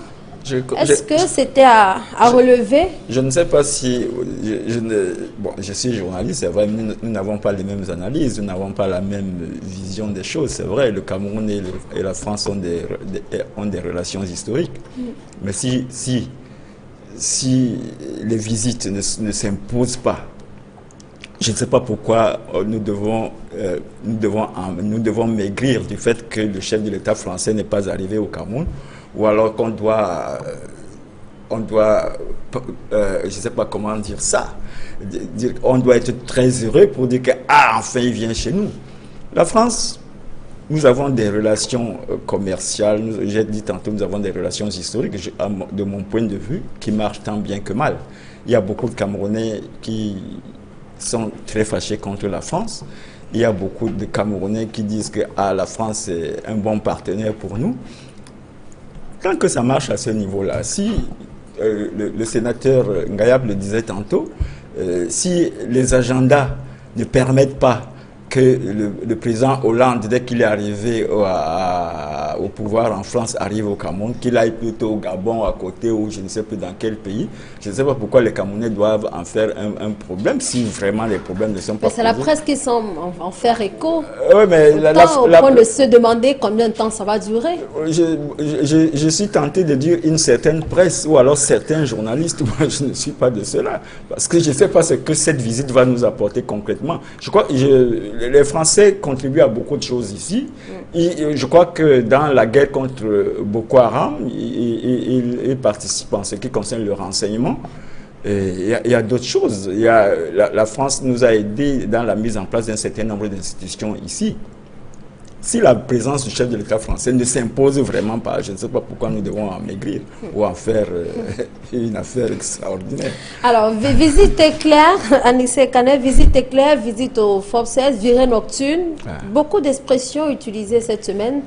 Est-ce que c'était à relever? Je ne sais pas si... je suis journaliste, c'est vrai, nous n'avons pas les mêmes analyses, nous n'avons pas la même vision des choses. C'est vrai, le Cameroun et la France ont des relations historiques. Mais si les visites ne s'imposent pas, je ne sais pas pourquoi nous devons maigrir du fait que le chef de l'État français n'est pas arrivé au Cameroun, ou alors qu'on doit, je ne sais pas comment dire ça, on doit être très heureux pour dire que, enfin il vient chez nous. La France, nous avons des relations commerciales, j'ai dit tantôt, nous avons des relations historiques, de mon point de vue, qui marchent tant bien que mal. Il y a beaucoup de Camerounais qui sont très fâchés contre la France. Il y a beaucoup de Camerounais qui disent que la France est un bon partenaire pour nous. Tant que ça marche à ce niveau-là, si le sénateur Ngayab le disait tantôt, si les agendas ne permettent pas que le président Hollande, dès qu'il est arrivé au pouvoir en France, arrive au Cameroun, qu'il aille plutôt au Gabon, à côté, ou je ne sais plus dans quel pays. Je ne sais pas pourquoi les Camerounais doivent en faire un problème, si vraiment les problèmes ne sont pas posés. C'est la presse qui semble en faire écho. Oui, mais au point de se demander combien de temps ça va durer. Je suis tenté de dire une certaine presse, ou alors certains journalistes. Moi, je ne suis pas de cela. Parce que je ne sais pas ce que cette visite va nous apporter concrètement. Je crois que les Français contribuent à beaucoup de choses ici. Je crois que dans la guerre contre Boko Haram, ils participent en ce qui concerne le renseignement. Il y a d'autres choses. La France nous a aidés dans la mise en place d'un certain nombre d'institutions ici. Si la présence du chef de l'État français ne s'impose vraiment pas, je ne sais pas pourquoi nous devons en maigrir ou en faire une affaire extraordinaire. Alors, visite éclair, Anissé Kane, visite éclair, visite au FOP 16, virée nocturne. Beaucoup d'expressions utilisées cette semaine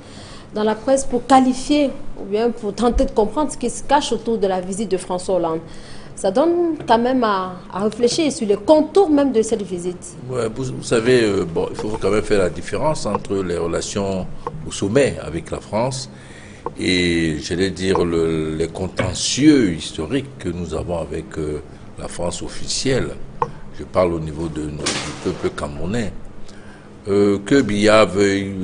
dans la presse pour qualifier ou bien pour tenter de comprendre ce qui se cache autour de la visite de François Hollande. Ça donne quand même à réfléchir sur les contours même de cette visite. Ouais, vous savez, il faut quand même faire la différence entre les relations au sommet avec la France et, j'allais dire, les contentieux historiques que nous avons avec la France officielle. Je parle au niveau du peuple camerounais. Que Biya veuille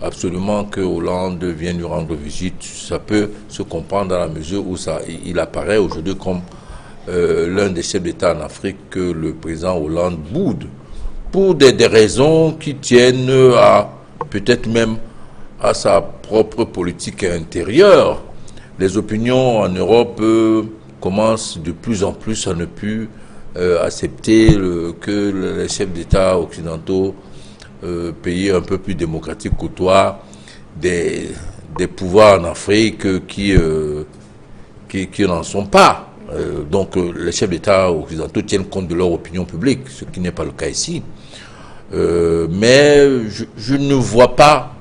absolument que Hollande vienne lui rendre visite, ça peut se comprendre dans la mesure où il apparaît aujourd'hui comme l'un des chefs d'État en Afrique que le président Hollande boude pour des raisons qui tiennent peut-être même à sa propre politique intérieure. Les opinions en Europe commencent de plus en plus à ne plus accepter que les chefs d'État occidentaux, pays un peu plus démocratiques côtoient des pouvoirs en Afrique qui n'en sont pas. Donc les chefs d'État occidentaux tiennent compte de leur opinion publique, ce qui n'est pas le cas ici. Mais je ne vois pas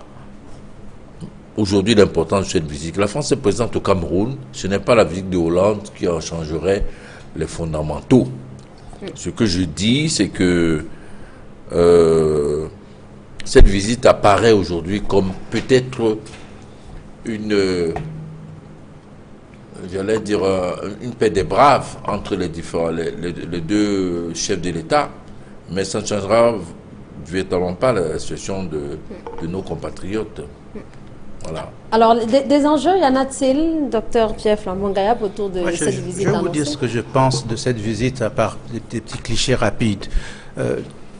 aujourd'hui l'importance de cette visite. La France est présente au Cameroun, ce n'est pas la visite de Hollande qui en changerait les fondamentaux. Ce que je dis, c'est que cette visite apparaît aujourd'hui comme peut-être j'allais dire, une paix des braves entre les deux chefs de l'État, mais ça ne changera véritablement pas la situation de nos compatriotes. Voilà. Alors, des enjeux, y en a-t-il, docteur Pierre Flambon-Gayap, autour de cette visite? Je vais vous dire ce que je pense de cette visite, à part des petits clichés rapides.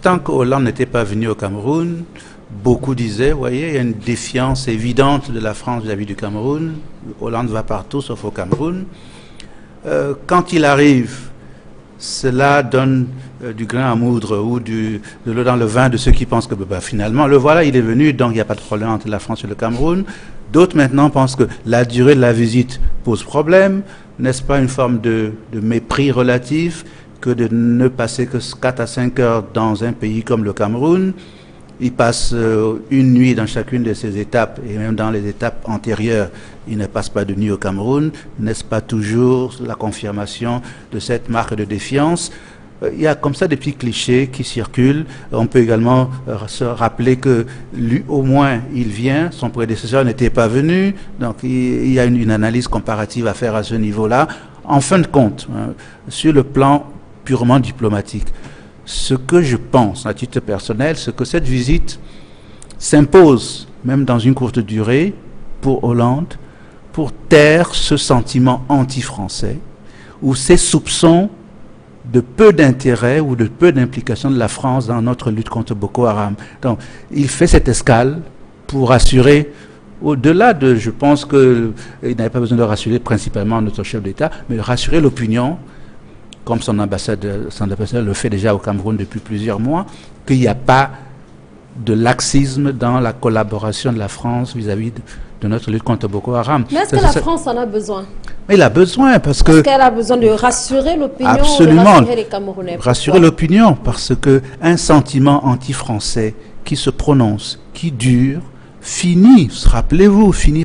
Tant que Hollande n'était pas venu au Cameroun, beaucoup disaient, vous voyez, il y a une défiance évidente de la France vis-à-vis du Cameroun. Hollande va partout, sauf au Cameroun. Quand il arrive, cela donne du grain à moudre ou de l'eau dans le vin de ceux qui pensent que finalement, le voilà, il est venu, donc il n'y a pas de problème entre la France et le Cameroun. D'autres maintenant pensent que la durée de la visite pose problème. N'est-ce pas une forme de mépris relatif que de ne passer que 4 à 5 heures dans un pays comme le Cameroun? Il passe une nuit dans chacune de ces étapes, et même dans les étapes antérieures, il ne passe pas de nuit au Cameroun. N'est-ce pas toujours la confirmation de cette marque de défiance? Il y a comme ça des petits clichés qui circulent. On peut également se rappeler que lui, au moins, il vient, son prédécesseur n'était pas venu, donc il y a une analyse comparative à faire à ce niveau-là. En fin de compte, sur le plan purement diplomatique, ce que je pense, à titre personnel, c'est que cette visite s'impose, même dans une courte durée, pour Hollande, pour taire ce sentiment anti-français, ou ces soupçons de peu d'intérêt ou de peu d'implication de la France dans notre lutte contre Boko Haram. Donc, il fait cette escale pour assurer, au-delà de, je pense qu'il n'avait pas besoin de rassurer principalement notre chef d'État, mais de rassurer l'opinion, comme son ambassadeur le fait déjà au Cameroun depuis plusieurs mois, qu'il n'y a pas de laxisme dans la collaboration de la France vis-à-vis de notre lutte contre Boko Haram. Mais est-ce que la France en a besoin? Mais il a besoin parce que... Est-ce qu'elle a besoin de rassurer l'opinion? Absolument. De rassurer les Camerounais? Rassurer l'opinion, parce qu'un sentiment anti-français qui se prononce, qui dure, finit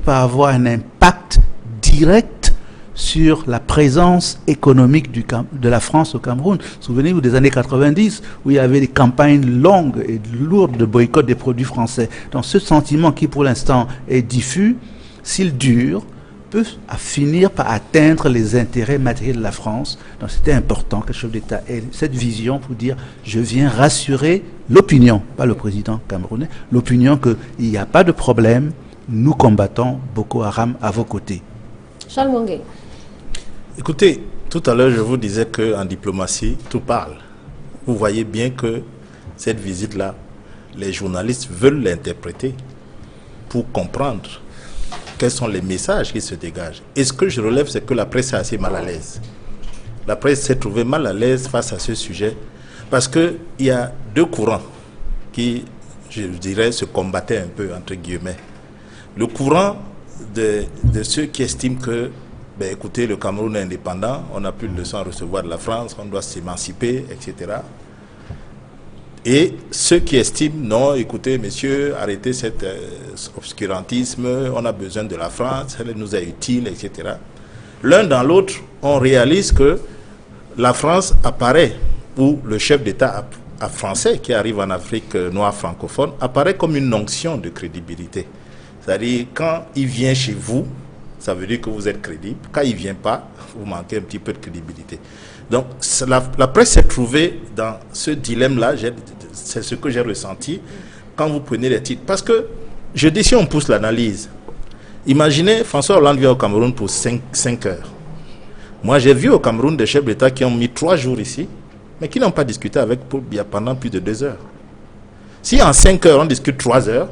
par avoir un impact direct sur la présence économique de la France au Cameroun. Souvenez-vous des années 90, où il y avait des campagnes longues et lourdes de boycott des produits français. Donc ce sentiment qui pour l'instant est diffus, s'il dure, peut finir par atteindre les intérêts matériels de la France. Donc c'était important que le chef d'État ait cette vision pour dire je viens rassurer l'opinion, pas le président camerounais, l'opinion qu'il n'y a pas de problème, nous combattons Boko Haram à vos côtés. Charles Mwangé. Écoutez, tout à l'heure je vous disais qu'en diplomatie, tout parle. Vous voyez bien que cette visite-là, les journalistes veulent l'interpréter pour comprendre quels sont les messages qui se dégagent. Et ce que je relève, c'est que la presse est assez mal à l'aise. La presse s'est trouvée mal à l'aise face à ce sujet parce qu'il y a deux courants qui, je dirais, se combattaient un peu, entre guillemets. Le courant de ceux qui estiment que, ben, écoutez, le Cameroun est indépendant, on n'a plus de leçons à recevoir de la France, on doit s'émanciper, etc. Et ceux qui estiment, non, écoutez, messieurs, arrêtez cet obscurantisme, on a besoin de la France, elle nous est utile, etc. L'un dans l'autre, on réalise que la France apparaît, ou le chef d'État français qui arrive en Afrique noire francophone, apparaît comme une onction de crédibilité. C'est-à-dire, quand il vient chez vous, ça veut dire que vous êtes crédible. Quand il ne vient pas, vous manquez un petit peu de crédibilité. Donc, la presse s'est trouvée dans ce dilemme-là, c'est ce que j'ai ressenti quand vous prenez les titres. Parce que, je dis, si on pousse l'analyse, imaginez, François Hollande vient au Cameroun pour 5 heures. Moi, j'ai vu au Cameroun des chefs d'État qui ont mis 3 jours ici, mais qui n'ont pas discuté avec Paul Biya pendant plus de 2 heures. Si en 5 heures, on discute 3 heures,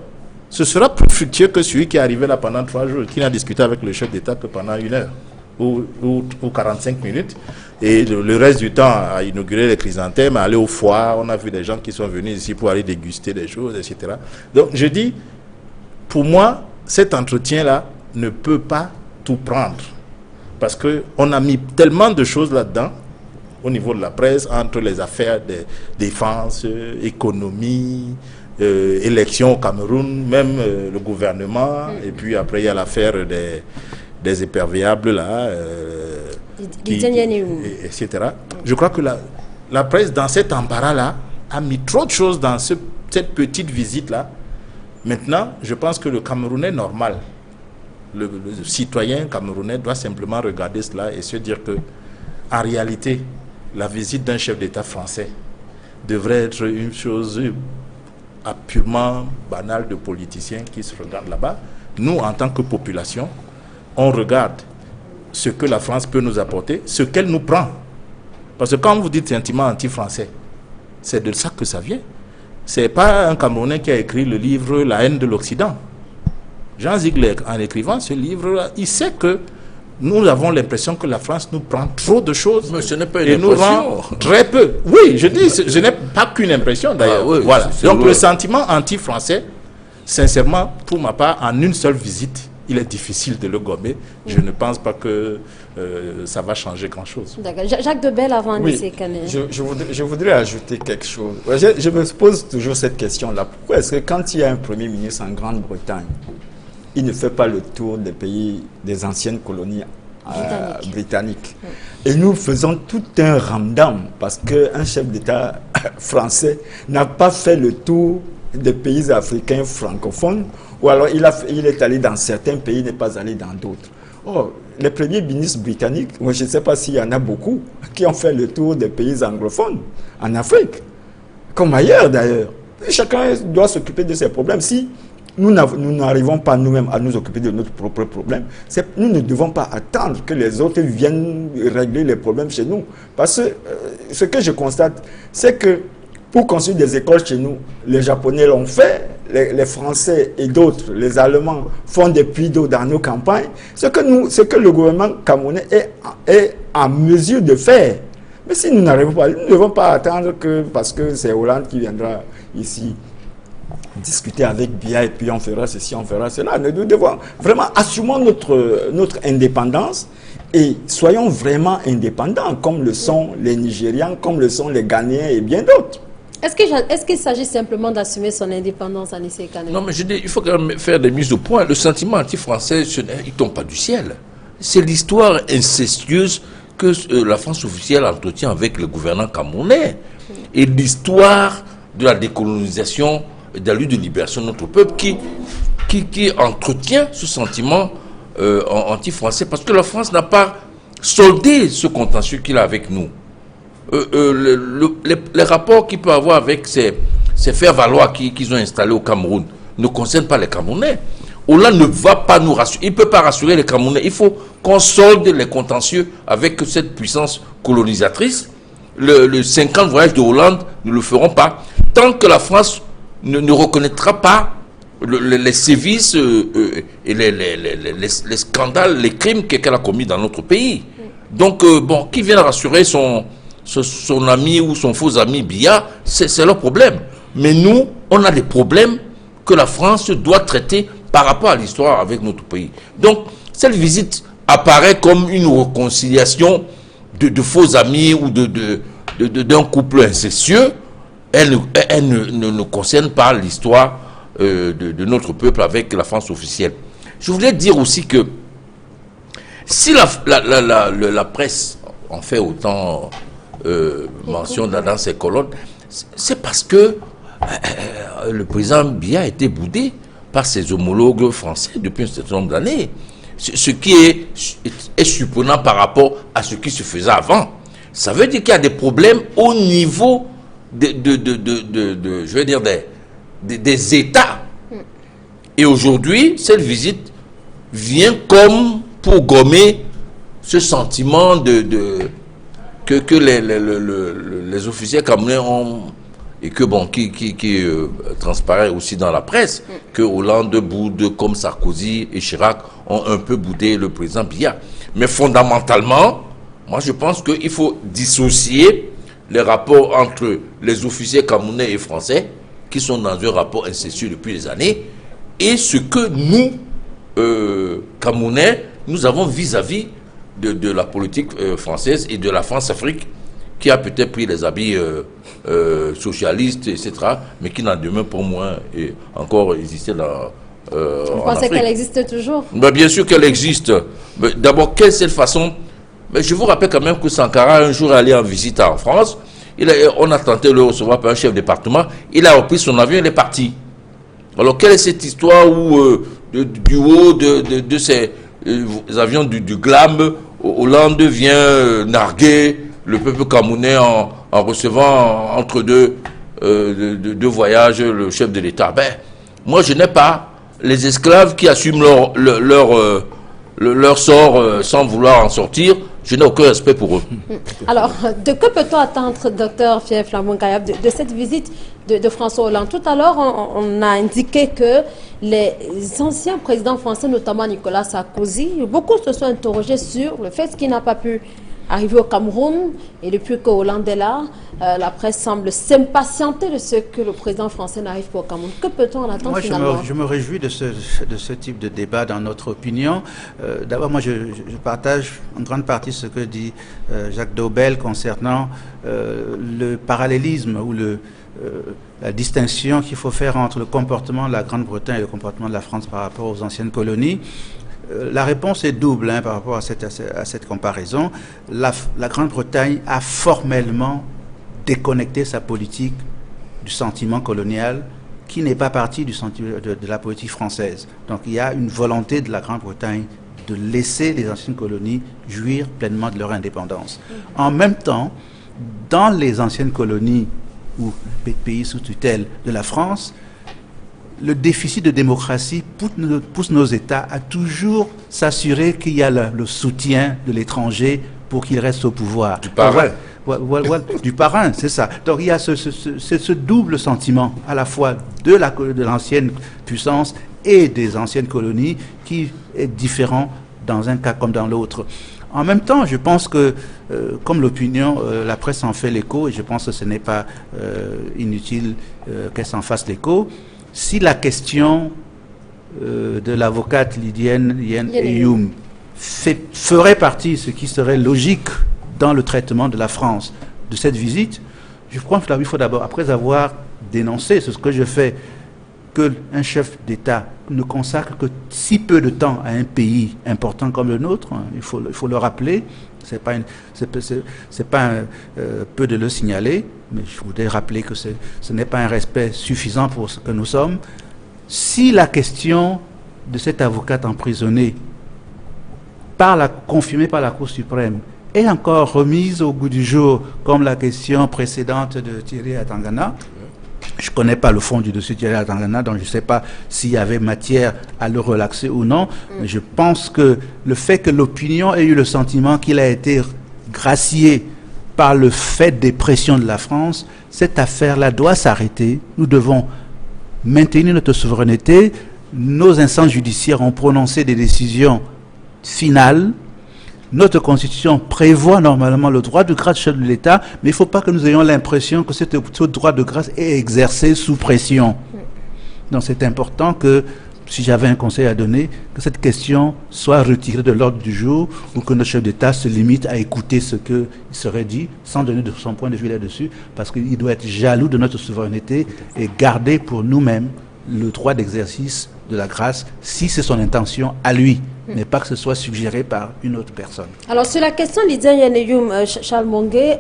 ce sera plus fructueux que celui qui est arrivé là pendant 3 jours, qui n'a discuté avec le chef d'État que pendant 1 heure ou 45 minutes. Et le reste du temps, à inaugurer les chrysanthèmes, à aller au foire, on a vu des gens qui sont venus ici pour aller déguster des choses, etc. Donc je dis, pour moi, cet entretien-là ne peut pas tout prendre. Parce qu'on a mis tellement de choses là-dedans, au niveau de la presse, entre les affaires de défense, économie, élections au Cameroun, même le gouvernement, et puis après il y a l'affaire des éperviables là, etc. Je crois que la presse, dans cet embarras-là, a mis trop de choses dans cette petite visite-là. Maintenant, je pense que le Camerounais normal, le citoyen camerounais doit simplement regarder cela et se dire que, en réalité, la visite d'un chef d'État français devrait être une chose purement banale de politiciens qui se regardent là-bas. Nous, en tant que population, on regarde ce que la France peut nous apporter, ce qu'elle nous prend. Parce que quand vous dites sentiment anti-français, c'est de ça que ça vient. Ce n'est pas un Camerounais qui a écrit le livre « La haine de l'Occident ». Jean Ziegler, en écrivant ce livre-là, il sait que nous avons l'impression que la France nous prend trop de choses. Mais ce n'est pas une et nous rend très peu. Oui, je dis, je n'ai pas qu'une impression d'ailleurs. Ah oui, voilà. Donc vrai. le sentiment anti-français, sincèrement, pour ma part, en une seule visite, il est difficile de le gommer. Je ne pense pas que ça va changer grand-chose. D'accord. Jacques Debelle avant Oui, Nissé Kane. je voudrais ajouter quelque chose. Je me pose toujours cette question-là. Pourquoi est-ce que quand il y a un Premier ministre en Grande-Bretagne, il ne fait pas le tour des pays, des anciennes colonies britanniques. Et nous faisons tout un ramdam parce qu'un chef d'État français n'a pas fait le tour des pays africains francophones, ou alors il est allé dans certains pays, il n'est pas allé dans d'autres. Oh, les premiers ministres britanniques, moi je ne sais pas s'il y en a beaucoup, qui ont fait le tour des pays anglophones en Afrique, comme ailleurs d'ailleurs. Chacun doit s'occuper de ses problèmes. Si nous n'arrivons pas nous-mêmes à nous occuper de notre propre problème, nous ne devons pas attendre que les autres viennent régler les problèmes chez nous. Parce que ce que je constate, c'est que pour construire des écoles chez nous, les Japonais l'ont fait, les Français et d'autres, les Allemands font des puits d'eau dans nos campagnes. Ce que le gouvernement camerounais est en mesure de faire. Mais si nous n'arrivons pas, nous ne devons pas attendre que, parce que c'est Hollande qui viendra ici discuter avec Biya et puis on fera ceci, on fera cela. Nous devons vraiment assumer notre indépendance et soyons vraiment indépendants comme le sont les Nigérians, comme le sont les Ghanéens et bien d'autres. Est-ce qu'il s'agit simplement d'assumer son indépendance à Nissé Kane? Non, mais je dis, il faut quand même faire des mises au point. Le sentiment anti-français, il ne tombe pas du ciel. c'est l'histoire incestueuse que la France officielle entretient avec le gouvernement camerounais. Et l'histoire de la décolonisation, de la lutte de libération de notre peuple qui entretient ce sentiment anti-français, parce que la France n'a pas soldé ce contentieux qu'il a avec nous. Les rapports qu'il peut avoir avec ces faire-valoir qu'ils ont installés au Cameroun ne concernent pas les Camerounais. Hollande ne va pas nous rassurer, il ne peut pas rassurer les Camerounais. Il faut qu'on solde les contentieux avec cette puissance colonisatrice. Le 50 voyages de Hollande ne le feront pas tant que la France ne reconnaîtra pas les sévices et les scandales, les crimes qu'elle a commis dans notre pays. Donc, bon, qui vient rassurer son ami ou son faux ami Biya, c'est leur problème. Mais nous, on a des problèmes que la France doit traiter par rapport à l'histoire avec notre pays. Donc, cette visite apparaît comme une réconciliation de faux amis ou d'un couple incestueux. Elle ne concerne pas l'histoire de notre peuple avec la France officielle. Je voulais dire aussi que si la presse en fait autant mention dans ses colonnes, c'est parce que le président Biya a été boudé par ses homologues français depuis un certain nombre d'années. Ce qui est surprenant par rapport à ce qui se faisait avant. Ça veut dire qu'il y a des problèmes au niveau je veux dire des États. Et aujourd'hui, cette visite vient comme pour gommer ce sentiment que les officiers camerounais ont, et que bon, qui transparaît aussi dans la presse, que Hollande boude comme Sarkozy et Chirac ont un peu boudé le président Biya. Mais fondamentalement, moi je pense qu'il faut dissocier les rapports entre les officiers camerounais et français, qui sont dans un rapport incestueux depuis des années, et ce que nous, Camerounais, nous avons vis-à-vis de la politique française et de la France-Afrique, qui a peut-être pris les habits socialistes, etc., mais qui n'en demeure pas moins et encore exister dans Vous pensez qu'elle existe toujours? Bien sûr qu'elle existe. D'abord, quelle est cette façon? Je vous rappelle quand même que Sankara, un jour, est allé en visite en France. On a tenté de le recevoir par un chef de département. Il a repris son avion, il est parti. Alors, quelle est cette histoire où, du haut de ces avions du GLAM, Hollande vient narguer le peuple camerounais en recevant entre deux voyages le chef de l'État? Moi, je n'ai pas les esclaves qui assument leur sort sans vouloir en sortir. Je n'ai aucun respect pour eux. Alors, de que peut-on attendre, docteur Pierre Flamboin Ngayab, de cette visite de François Hollande? Tout à l'heure, on a indiqué que les anciens présidents français, notamment Nicolas Sarkozy, beaucoup se sont interrogés sur le fait qu'il n'a pas pu arriver au Cameroun. Et depuis que Hollande est là, la presse semble s'impatienter de ce que le président français n'arrive pas au Cameroun. Que peut-on en attendre finalement? Je me réjouis de ce type de débat dans notre opinion. D'abord, moi, je partage en grande partie ce que dit Jacques Daubel concernant le parallélisme ou la distinction qu'il faut faire entre le comportement de la Grande-Bretagne et le comportement de la France par rapport aux anciennes colonies. La réponse est double par rapport à cette comparaison. La Grande-Bretagne a formellement déconnecté sa politique du sentiment colonial qui n'est pas partie de la politique française. Donc il y a une volonté de la Grande-Bretagne de laisser les anciennes colonies jouir pleinement de leur indépendance. En même temps, dans les anciennes colonies ou pays sous tutelle de la France, le déficit de démocratie pousse nos États à toujours s'assurer qu'il y a le soutien de l'étranger pour qu'il reste au pouvoir. Du parrain. Voilà, du parrain, c'est ça. Donc il y a ce double sentiment à la fois de l'ancienne puissance et des anciennes colonies qui est différent dans un cas comme dans l'autre. En même temps, je pense que, comme l'opinion, la presse en fait l'écho, et je pense que ce n'est pas inutile qu'elle s'en fasse l'écho. Si la question de l'avocate Lydienne Yen Eyum ferait partie, ce qui serait logique dans le traitement de la France de cette visite, je crois qu'il faut d'abord, après avoir dénoncé, c'est ce que je fais, qu'un chef d'État ne consacre que si peu de temps à un pays important comme le nôtre, hein, il faut le rappeler. C'est pas peu de le signaler, mais je voudrais rappeler que ce n'est pas un respect suffisant pour ce que nous sommes. Si la question de cette avocate emprisonnée, confirmée par la Cour suprême, est encore remise au goût du jour, comme la question précédente de Thierry Atangana, je ne connais pas le fond du dossier de Thierry Atangana, donc je ne sais pas s'il y avait matière à le relaxer ou non, mais je pense que le fait que l'opinion ait eu le sentiment qu'il a été gracié par le fait des pressions de la France, cette affaire-là doit s'arrêter. Nous devons maintenir notre souveraineté. Nos instances judiciaires ont prononcé des décisions finales. Notre Constitution prévoit normalement le droit de grâce chef de l'État, mais il ne faut pas que nous ayons l'impression que ce droit de grâce est exercé sous pression. Donc c'est important que, si j'avais un conseil à donner, que cette question soit retirée de l'ordre du jour ou que notre chef d'État se limite à écouter ce qu'il serait dit, sans donner de son point de vue là-dessus, parce qu'il doit être jaloux de notre souveraineté et garder pour nous-mêmes le droit d'exercice de la grâce, si c'est son intention à lui, mais pas que ce soit suggéré par une autre personne. Alors, sur la question Lydia Yaneyoum, Charles Mongué,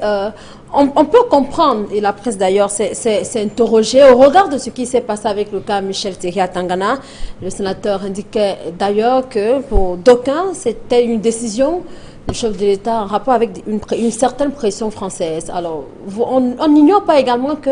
on peut comprendre, et la presse d'ailleurs s'est interrogée, au regard de ce qui s'est passé avec le cas Michel Thierry Atangana, le sénateur indiquait d'ailleurs que pour d'aucuns, c'était une décision du chef de l'État en rapport avec une certaine pression française. Alors, on n'ignore pas également que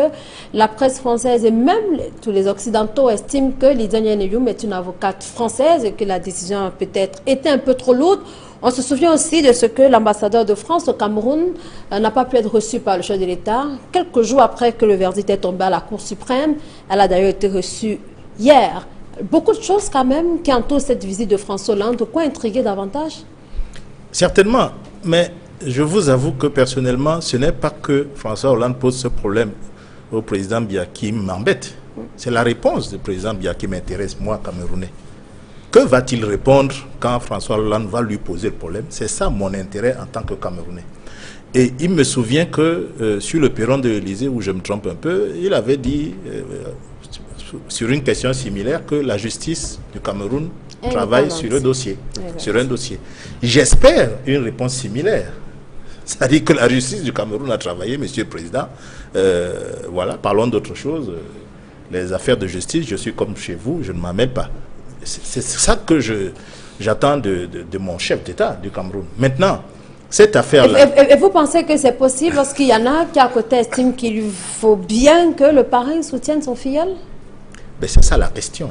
la presse française et même tous les Occidentaux estiment que Lydia Yaneyoum est une avocate française et que la décision a peut-être été un peu trop lourde. On se souvient aussi de ce que l'ambassadeur de France au Cameroun n'a pas pu être reçu par le chef de l'État. Quelques jours après que le verdict est tombé à la Cour suprême, elle a d'ailleurs été reçue hier. Beaucoup de choses quand même qui entourent cette visite de François Hollande. De quoi intriguer davantage? Certainement, mais je vous avoue que personnellement, ce n'est pas que François Hollande pose ce problème au président Biya qui m'embête. C'est la réponse du président Biya qui m'intéresse, moi, Camerounais. Que va-t-il répondre quand François Hollande va lui poser le problème? C'est ça mon intérêt en tant que Camerounais. Et il me souvient que sur le perron de l'Élysée, où je me trompe un peu, il avait dit, sur une question similaire, que la justice du Cameroun travaille sur le dossier, sur un dossier. J'espère une réponse similaire. C'est-à-dire que la justice du Cameroun a travaillé, Monsieur le Président. Voilà, parlons d'autre chose. Les affaires de justice, je suis comme chez vous, je ne m'en mêle pas. C'est ça que j'attends de mon chef d'État du Cameroun. Maintenant, cette affaire-là... Et vous pensez que c'est possible parce qu'il y en a qui à côté estiment qu'il faut bien que le parrain soutienne son filleul? Ben c'est ça la question.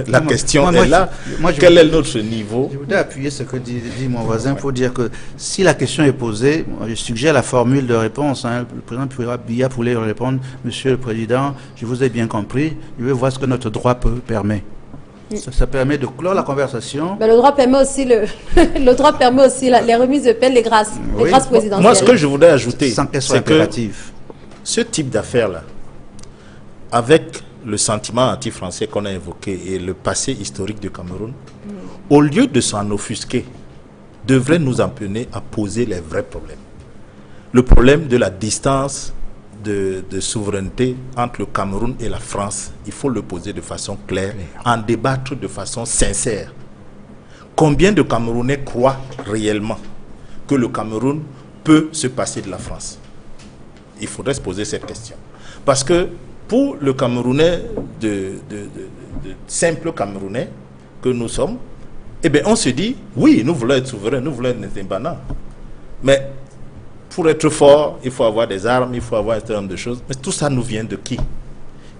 La question est là. Quel est notre niveau? Je voudrais appuyer ce que dit mon voisin pour dire que si la question est posée, je suggère la formule de réponse. Hein. Le président Biya voulait répondre: Monsieur le Président, je vous ai bien compris, je veux voir ce que notre droit permet. Ça permet de clore la conversation. Mais le droit permet aussi, le droit permet aussi les remises de peine, les grâces, les grâces présidentielles. Moi, ce que je voudrais ajouter, c'est que ce type d'affaires-là, avec le sentiment anti-français qu'on a évoqué et le passé historique du Cameroun, au lieu de s'en offusquer, devrait nous amener à poser les vrais problèmes. Le problème de la distance de souveraineté entre le Cameroun et la France, il faut le poser de façon claire, en débattre de façon sincère. Combien de Camerounais croient réellement que le Cameroun peut se passer de la France? Il faudrait se poser cette question. Parce que pour le Camerounais, de simple Camerounais que nous sommes, eh bien, on se dit, oui, nous voulons être souverains, nous voulons être indépendants. Mais pour être fort, il faut avoir des armes, il faut avoir un certain nombre de choses. Mais tout ça nous vient de qui?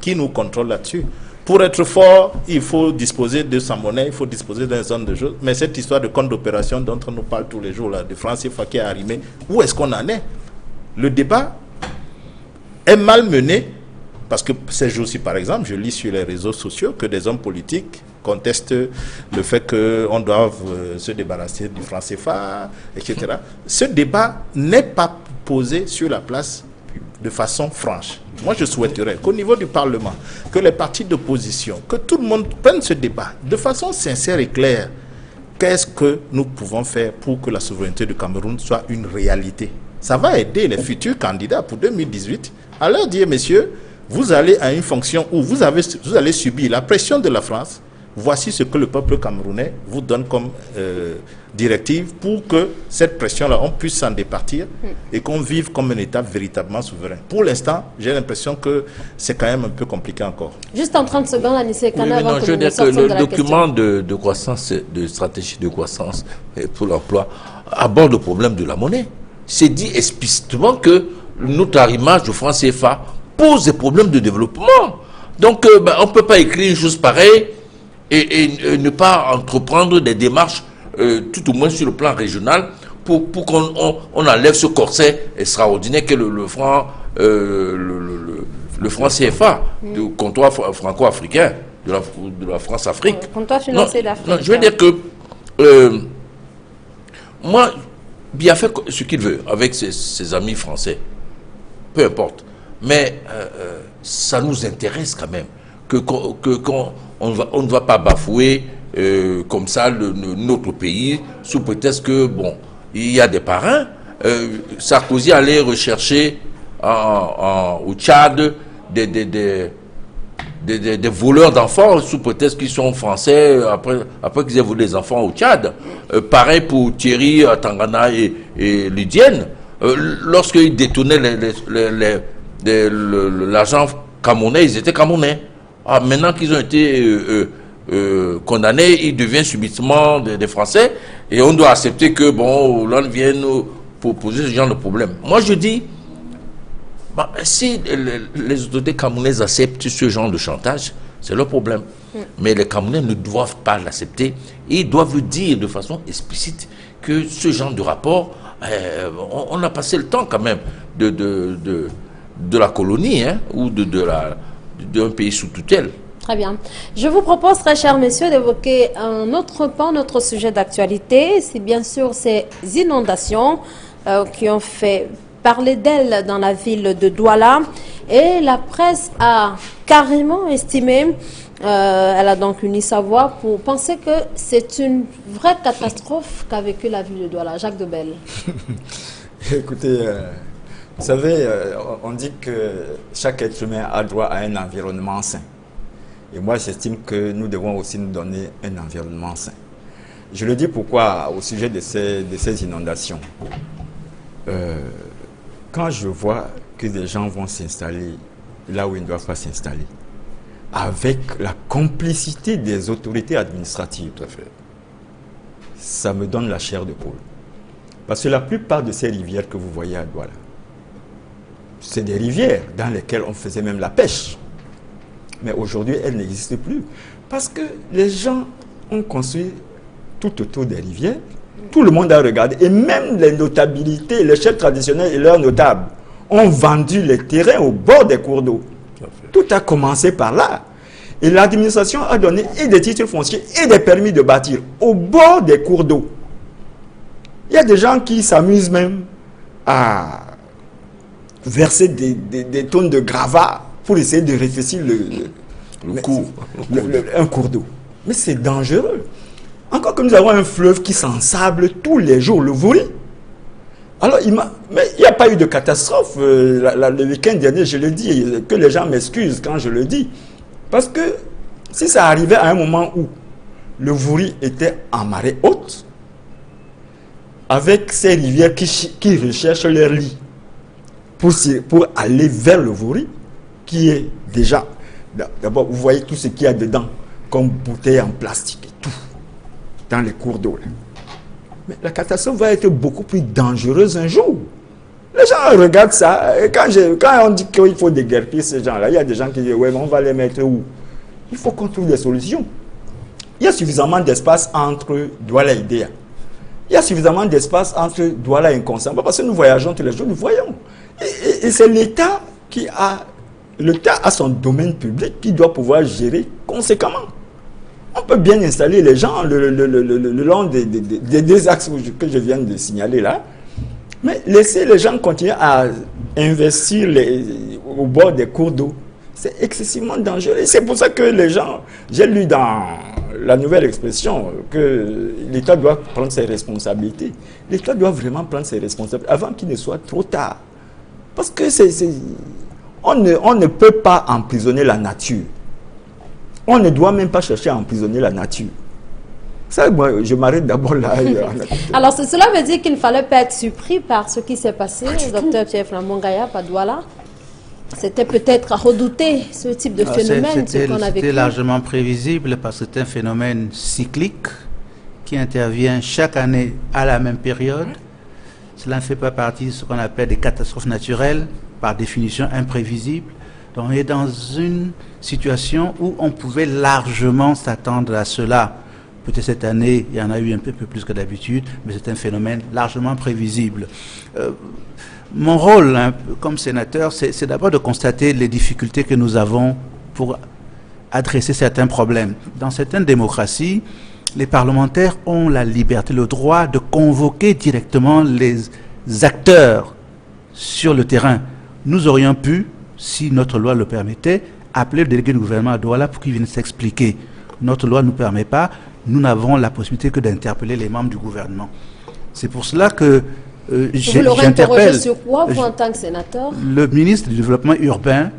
Qui nous contrôle là-dessus? Pour être fort, il faut disposer de sa monnaie, il faut disposer d'un certain nombre de choses. Mais cette histoire de compte d'opération dont on nous parle tous les jours, là, de francs CFA qui est arrimé, où est-ce qu'on en est? Le débat est mal mené. Parce que ces jours-ci, par exemple, je lis sur les réseaux sociaux que des hommes politiques contestent le fait qu'on doive se débarrasser du franc CFA, etc. Ce débat n'est pas posé sur la place de façon franche. Moi, je souhaiterais qu'au niveau du Parlement, que les partis d'opposition, que tout le monde prenne ce débat de façon sincère et claire. Qu'est-ce que nous pouvons faire pour que la souveraineté du Cameroun soit une réalité? Ça va aider les futurs candidats pour 2018 à leur dire, messieurs, vous allez à une fonction où vous allez subir la pression de la France, voici ce que le peuple camerounais vous donne comme directive pour que cette pression-là, on puisse s'en départir et qu'on vive comme un État véritablement souverain. Pour l'instant, j'ai l'impression que c'est quand même un peu compliqué encore. Juste en 30 secondes, Anissé Kana, Oui, avant je veux que nous dire que sortions de le la document question. de croissance, de stratégie de croissance pour l'emploi aborde le problème de la monnaie. C'est dit explicitement que notre arrimage du franc CFA pose des problèmes de développement. Donc, on ne peut pas écrire une chose pareille et ne pas entreprendre des démarches, tout au moins sur le plan régional, pour qu'on enlève ce corset extraordinaire qu'est le franc CFA, du comptoir franco-africain, de la France-Afrique. Comptoir financier d'Afrique. Non, je veux dire que moi, bien fait ce qu'il veut avec ses amis français, peu importe. Mais ça nous intéresse quand même qu'on ne va pas bafouer comme ça notre pays sous prétexte que, bon, il y a des parrains. Sarkozy allait rechercher au Tchad des voleurs d'enfants sous prétexte qu'ils sont français après qu'ils aient volé des enfants au Tchad. Pareil pour Thierry Tangana et Lydienne. Lorsqu'ils détournaient l'argent camerounais, ils étaient camerounais. Maintenant qu'ils ont été condamnés, ils deviennent subitement des Français et on doit accepter que, bon, l'on vienne pour poser ce genre de problème. Moi, je dis, si les autorités camerounaises acceptent ce genre de chantage, c'est leur problème. Mais les Camerounais ne doivent pas l'accepter. Ils doivent le dire de façon explicite que ce genre de rapport, on a passé le temps quand même de la colonie, hein, ou d'un pays sous tutelle. Très bien. Je vous propose, très chers messieurs, d'évoquer un autre pan, notre sujet d'actualité. C'est bien sûr ces inondations qui ont fait parler d'elles dans la ville de Douala. Et la presse a carrément estimé, elle a donc uni sa voix pour penser que c'est une vraie catastrophe qu'a vécu la ville de Douala. Jacques Debelle. Écoutez, vous savez, on dit que chaque être humain a droit à un environnement sain. Et moi, j'estime que nous devons aussi nous donner un environnement sain. Je le dis pourquoi au sujet de ces inondations. Quand je vois que des gens vont s'installer là où ils ne doivent pas s'installer, avec la complicité des autorités administratives, ça me donne la chair de poule. Parce que la plupart de ces rivières que vous voyez à Douala, c'est des rivières dans lesquelles on faisait même la pêche. Mais aujourd'hui, elles n'existent plus. Parce que les gens ont construit tout autour des rivières. Tout le monde a regardé. Et même les notabilités, les chefs traditionnels et leurs notables ont vendu les terrains au bord des cours d'eau. Tout a commencé par là. Et l'administration a donné et des titres fonciers et des permis de bâtir au bord des cours d'eau. Il y a des gens qui s'amusent même à verser des tonnes de gravats pour essayer de rétrécir un cours d'eau. Mais c'est dangereux. Encore que nous avons un fleuve qui s'ensable tous les jours, le Vouri. Alors, mais il n'y a pas eu de catastrophe. Le week-end dernier, je le dis, que les gens m'excusent quand je le dis. Parce que si ça arrivait à un moment où le Vouri était en marée haute, avec ces rivières qui recherchent leur lit pour aller vers le Vouri, qui est déjà... D'abord, vous voyez tout ce qu'il y a dedans, comme bouteilles en plastique et tout, dans les cours d'eau. Mais la catastrophe va être beaucoup plus dangereuse un jour. Les gens regardent ça. Et quand on dit qu'il faut déguerpir ces gens-là, il y a des gens qui disent, ouais, mais on va les mettre où? Il faut qu'on trouve des solutions. Il y a suffisamment d'espace entre Douala et Idéa. Il y a suffisamment d'espace entre Douala et Nkonsa. Parce que nous voyageons tous les jours, nous voyons. Et c'est l'État qui a... L'État a son domaine public qui doit pouvoir gérer conséquemment. On peut bien installer les gens le long des deux axes que je viens de signaler là, mais laisser les gens continuer à investir au bord des cours d'eau, c'est excessivement dangereux. C'est pour ça que les gens, j'ai lu dans la nouvelle expression que l'État doit prendre ses responsabilités. L'État doit vraiment prendre ses responsabilités avant qu'il ne soit trop tard. Parce que on ne peut pas emprisonner la nature. On ne doit même pas chercher à emprisonner la nature. Ça, moi, je m'arrête d'abord là. Alors, cela veut dire qu'il ne fallait pas être surpris par ce qui s'est passé, docteur Pierre Flamand Gayap à Douala. C'était peut-être à redouter ce type de phénomène, ce qu'on a vécu. C'était largement prévisible parce que c'est un phénomène cyclique qui intervient chaque année à la même période. Cela ne fait pas partie de ce qu'on appelle des catastrophes naturelles, par définition imprévisibles. Donc on est dans une situation où on pouvait largement s'attendre à cela. Peut-être cette année, il y en a eu un peu plus que d'habitude, mais c'est un phénomène largement prévisible. Mon rôle comme sénateur, c'est d'abord de constater les difficultés que nous avons pour adresser certains problèmes. Dans certaines démocraties, les parlementaires ont la liberté, le droit de convoquer directement les acteurs sur le terrain. Nous aurions pu, si notre loi le permettait, appeler le délégué du gouvernement à Douala pour qu'il vienne s'expliquer. Notre loi ne nous permet pas, nous n'avons la possibilité que d'interpeller les membres du gouvernement. C'est pour cela que vous l'aurez interrogé sur quoi, vous, en tant que sénateur? Le ministre du Développement urbain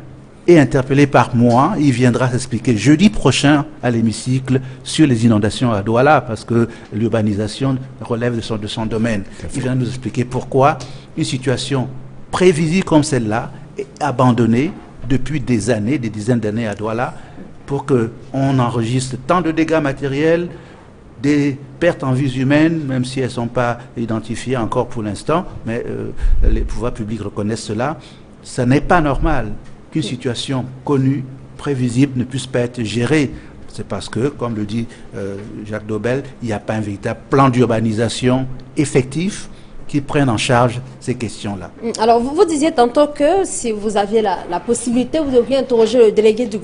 est interpellé par moi. Il viendra s'expliquer jeudi prochain à l'hémicycle sur les inondations à Douala, parce que l'urbanisation relève de son domaine. Il viendra nous expliquer pourquoi une situation prévisible comme celle-là est abandonnée depuis des années, des dizaines d'années à Douala, pour qu'on enregistre tant de dégâts matériels, des pertes en vies humaines, même si elles ne sont pas identifiées encore pour l'instant, mais les pouvoirs publics reconnaissent cela. Ce n'est pas normal qu'une situation connue, prévisible, ne puisse pas être gérée. C'est parce que, comme le dit Jacques Dobel, il n'y a pas un véritable plan d'urbanisation effectif qui prenne en charge ces questions-là. Alors, vous disiez tantôt que si vous aviez la possibilité, vous devriez interroger le délégué du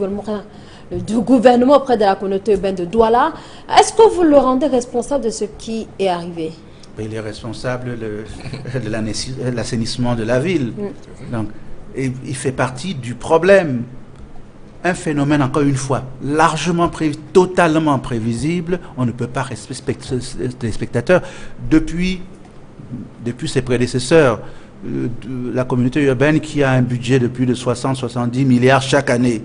gouvernement auprès de la communauté urbaine de Douala. Est-ce que vous le rendez responsable de ce qui est arrivé? Il est responsable de l'assainissement de la ville. Donc, et il fait partie du problème. Un phénomène, encore une fois, largement totalement prévisible. On ne peut pas respecter les spectateurs. Depuis ses prédécesseurs, la communauté urbaine qui a un budget de plus de 60-70 milliards chaque année.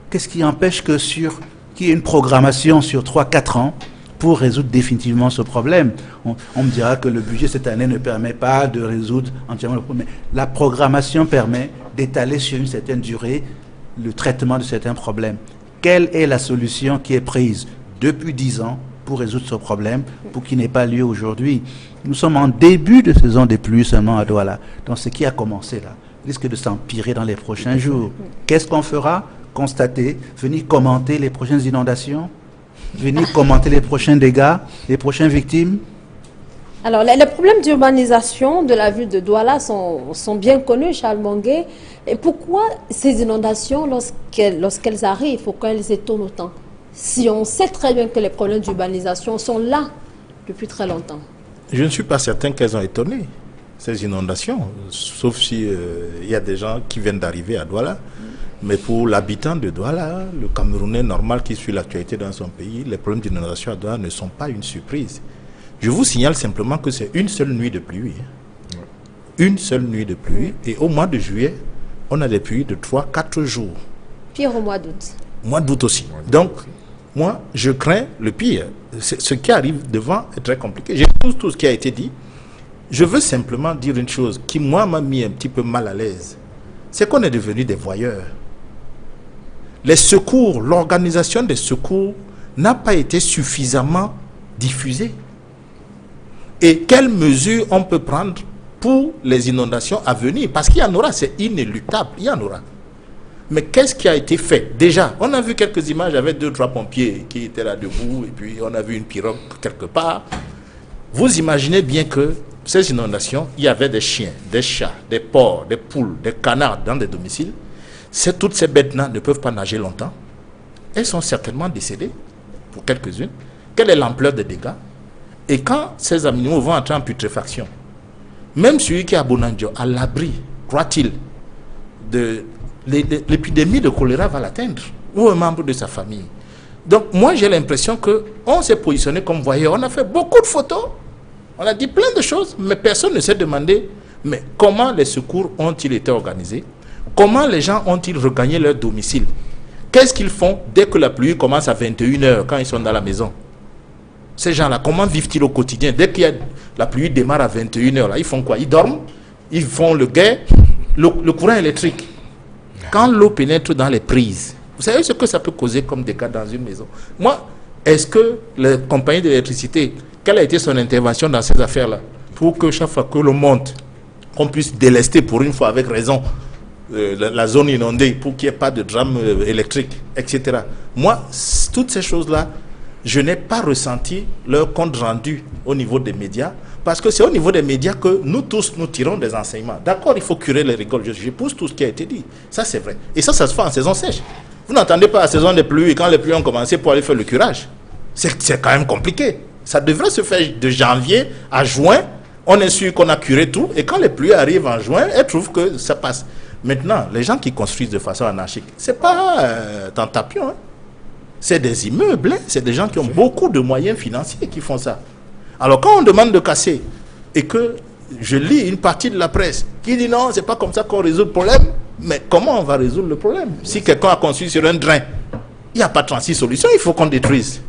Qu'est-ce qui empêche qu'il y ait une programmation sur 3-4 ans pour résoudre définitivement ce problème? On me dira que le budget cette année ne permet pas de résoudre entièrement le problème. La programmation permet d'étaler sur une certaine durée le traitement de certains problèmes. Quelle est la solution qui est prise depuis 10 ans pour résoudre ce problème, pour qu'il n'ait pas lieu aujourd'hui? Nous sommes en début de saison des pluies seulement à Douala. Donc ce qui a commencé là risque de s'empirer dans les prochains jours. Qu'est-ce qu'on fera? Constater, venir commenter les prochaines inondations, venir commenter les prochains dégâts, les prochaines victimes. Alors, les problèmes d'urbanisation de la ville de Douala sont bien connus, Charles Mongué. Et pourquoi ces inondations, lorsqu'elles arrivent, faut qu'elles étonnent autant? Si on sait très bien que les problèmes d'urbanisation sont là depuis très longtemps. Je ne suis pas certain qu'elles ont étonné, ces inondations, sauf si y a des gens qui viennent d'arriver à Douala. Mais pour l'habitant de Douala, le Camerounais normal qui suit l'actualité dans son pays, les problèmes d'inondation à Douala ne sont pas une surprise. Je vous signale simplement que c'est une seule nuit de pluie. Une seule nuit de pluie. Et au mois de juillet, on a des pluies de 3-4 jours. Pire au mois d'août. Mois d'août aussi. Donc, moi, je crains le pire. Ce qui arrive devant est très compliqué. J'écoute tout ce qui a été dit. Je veux simplement dire une chose qui, moi, m'a mis un petit peu mal à l'aise. C'est qu'on est devenus des voyeurs. Les secours, l'organisation des secours n'a pas été suffisamment diffusée. Et quelles mesures on peut prendre pour les inondations à venir? Parce qu'il y en aura, c'est inéluctable, il y en aura. Mais qu'est-ce qui a été fait? Déjà, on a vu quelques images avec 2-3 pompiers qui étaient là debout, et puis on a vu une pirogue quelque part. Vous imaginez bien que ces inondations, il y avait des chiens, des chats, des porcs, des poules, des canards dans des domiciles. Toutes ces bêtes-là ne peuvent pas nager longtemps. Elles sont certainement décédées, pour quelques-unes. Quelle est l'ampleur des dégâts? Et quand ces animaux vont entrer en putréfaction, même celui qui est à Bonanjo, à l'abri, croit-il, de l'épidémie de choléra va l'atteindre, ou un membre de sa famille. Donc moi j'ai l'impression qu'on s'est positionné comme voyeur. On a fait beaucoup de photos, on a dit plein de choses, mais personne ne s'est demandé mais comment les secours ont-ils été organisés? Comment les gens ont-ils regagné leur domicile? Qu'est-ce qu'ils font dès que la pluie commence à 21h, quand ils sont dans la maison? Ces gens-là, comment vivent-ils au quotidien? Dès que la pluie démarre à 21h, là, ils font quoi? Ils dorment, ils font le guet, le courant électrique. Quand l'eau pénètre dans les prises, vous savez ce que ça peut causer comme dégâts dans une maison? Moi, est-ce que la compagnie d'électricité, quelle a été son intervention dans ces affaires-là? Pour que chaque fois que l'on monte, qu'on puisse délester pour une fois avec raison la zone inondée, pour qu'il n'y ait pas de drame électrique, etc. Moi, toutes ces choses-là, je n'ai pas ressenti leur compte rendu au niveau des médias, parce que c'est au niveau des médias que nous tous, nous tirons des enseignements. D'accord, il faut curer les rigoles, je pousse tout ce qui a été dit. Ça, c'est vrai. Et ça se fait en saison sèche. Vous n'entendez pas la saison des pluies, quand les pluies ont commencé pour aller faire le curage. C'est quand même compliqué. Ça devrait se faire de janvier à juin. On est sûr qu'on a curé tout. Et quand les pluies arrivent en juin, elles trouvent que ça passe. Maintenant, les gens qui construisent de façon anarchique, c'est pas dans Tapion. Hein. C'est des immeubles. Hein. C'est des gens qui ont beaucoup de moyens financiers qui font ça. Alors quand on demande de casser, et que je lis une partie de la presse qui dit non, c'est pas comme ça qu'on résout le problème. Mais comment on va résoudre le problème? Si quelqu'un a construit sur un drain, il n'y a pas 36 solutions, il faut qu'on détruise.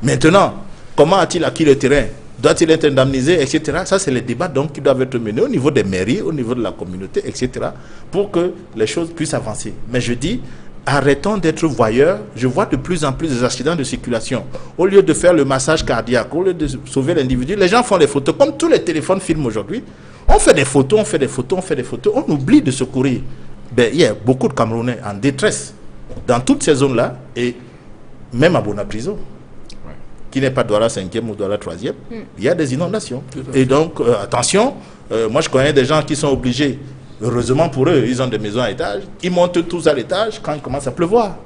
Maintenant, comment a-t-il acquis le terrain? Doit-il être indemnisé, etc. Ça, c'est les débats donc qui doivent être menés au niveau des mairies, au niveau de la communauté, etc. pour que les choses puissent avancer. Mais je dis, arrêtons d'être voyeurs. Je vois de plus en plus des accidents de circulation. Au lieu de faire le massage cardiaque, au lieu de sauver l'individu, les gens font des photos. Comme tous les téléphones filment aujourd'hui, on fait des photos, on fait des photos, on fait des photos. On oublie de secourir. Ben, il y a beaucoup de Camerounais en détresse dans toutes ces zones-là, et même à Bonapriso, qui n'est pas Douala 5e ou Douala 3e, il y a des inondations. Et donc, attention, moi je connais des gens qui sont obligés, heureusement pour eux, ils ont des maisons à étage, ils montent tous à l'étage quand il commence à pleuvoir.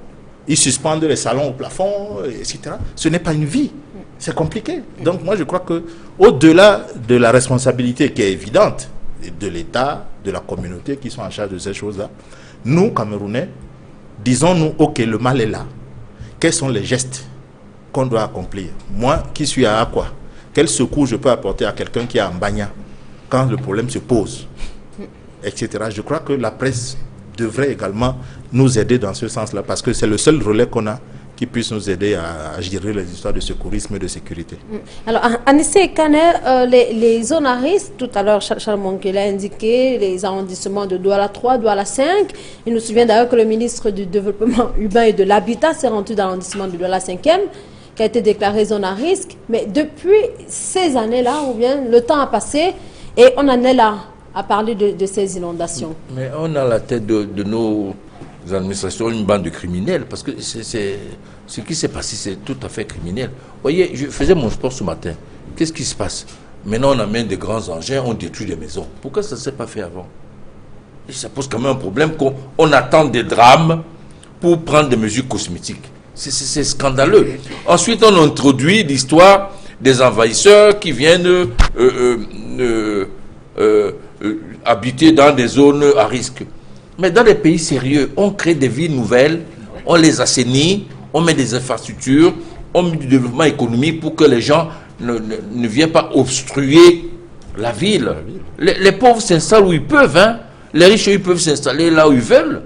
Ils suspendent les salons au plafond, etc. Ce n'est pas une vie, c'est compliqué. Donc moi je crois que au-delà de la responsabilité qui est évidente, de l'État, de la communauté qui sont en charge de ces choses-là, nous, Camerounais, disons-nous, ok, le mal est là. Quels sont les gestes qu'on doit accomplir? Moi, qui suis à Aqua, quel secours je peux apporter à quelqu'un qui est en Bagna quand le problème se pose, etc. Je crois que la presse devrait également nous aider dans ce sens-là, parce que c'est le seul relais qu'on a qui puisse nous aider à gérer les histoires de secourisme et de sécurité. Alors, Anissé Kaner, les zones à risque, tout à l'heure, Charles Monkela a indiqué les arrondissements de Douala 3, Douala 5. Il nous souvient d'ailleurs que le ministre du Développement urbain et de l'Habitat s'est rendu dans l'arrondissement de Douala 5e, qui a été déclaré zone à risque. Mais depuis ces années-là, ou bien le temps a passé, et on en est là à parler de ces inondations. Mais on a à la tête de nos administrations une bande de criminels, parce que ce qui s'est passé, c'est tout à fait criminel. Vous voyez, je faisais mon sport ce matin. Qu'est-ce qui se passe? Maintenant, on amène des grands engins, on détruit des maisons. Pourquoi ça ne s'est pas fait avant? Et ça pose quand même un problème qu'on attend des drames pour prendre des mesures cosmétiques. C'est scandaleux. Ensuite, on introduit l'histoire des envahisseurs qui viennent habiter dans des zones à risque. Mais dans les pays sérieux, on crée des villes nouvelles, on les assainit, on met des infrastructures, on met du développement économique pour que les gens ne viennent pas obstruer la ville. Les pauvres s'installent où ils peuvent, hein. Les riches, ils peuvent s'installer là où ils veulent.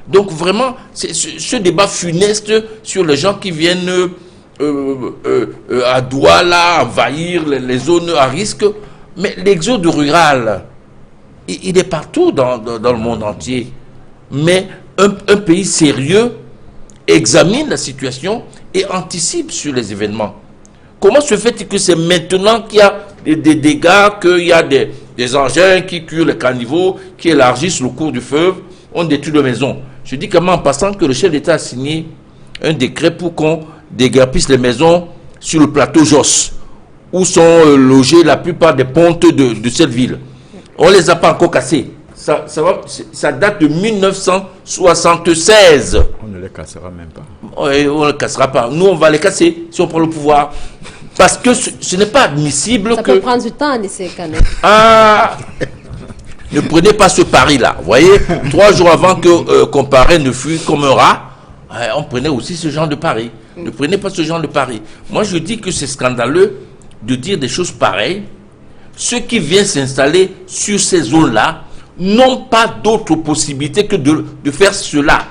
Donc vraiment, ce débat funeste sur les gens qui viennent à Douala envahir les zones à risque, mais l'exode rural, il est partout dans le monde entier. Mais un pays sérieux examine la situation et anticipe sur les événements. Comment se fait-il que c'est maintenant qu'il y a des dégâts, qu'il y a des engins qui curent les caniveaux, qui élargissent le cours du fleuve, on détruit les maisons? Je dis quand même en passant que le chef d'État a signé un décret pour qu'on déguerpisse les maisons sur le plateau Jos, où sont logées la plupart des pontes de cette ville. On ne les a pas encore cassées. Ça date de 1976. On ne les cassera même pas. Oui, on ne les cassera pas. Nous, on va les casser si on prend le pouvoir. Parce que ce n'est pas admissible ça peut prendre du temps, Anissé Kaner. Ah, ne prenez pas ce pari-là. Vous voyez, 3 jours avant qu'on paraît ne fût comme un rat, on prenait aussi ce genre de pari. Ne prenez pas ce genre de pari. Moi, je dis que c'est scandaleux de dire des choses pareilles. Ceux qui viennent s'installer sur ces zones-là n'ont pas d'autre possibilité que de faire cela.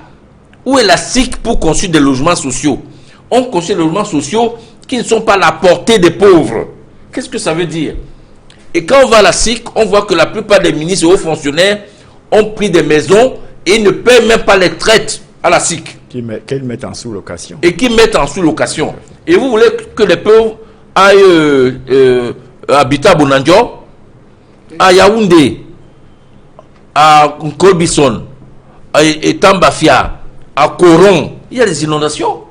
Où est la SIC pour construire des logements sociaux? On construit des logements sociaux qui ne sont pas à la portée des pauvres. Qu'est-ce que ça veut dire? Et quand on va à la SIC, on voit que la plupart des ministres et hauts fonctionnaires ont pris des maisons et ne paient même pas les traites à la SIC. Qu'ils mettent en sous-location. Et qui mettent en sous-location. Et vous voulez que les pauvres aillent habiter à Bonanjo, à Yaoundé, à Kolbison, à Tambafia, à Coron. Il y a des inondations.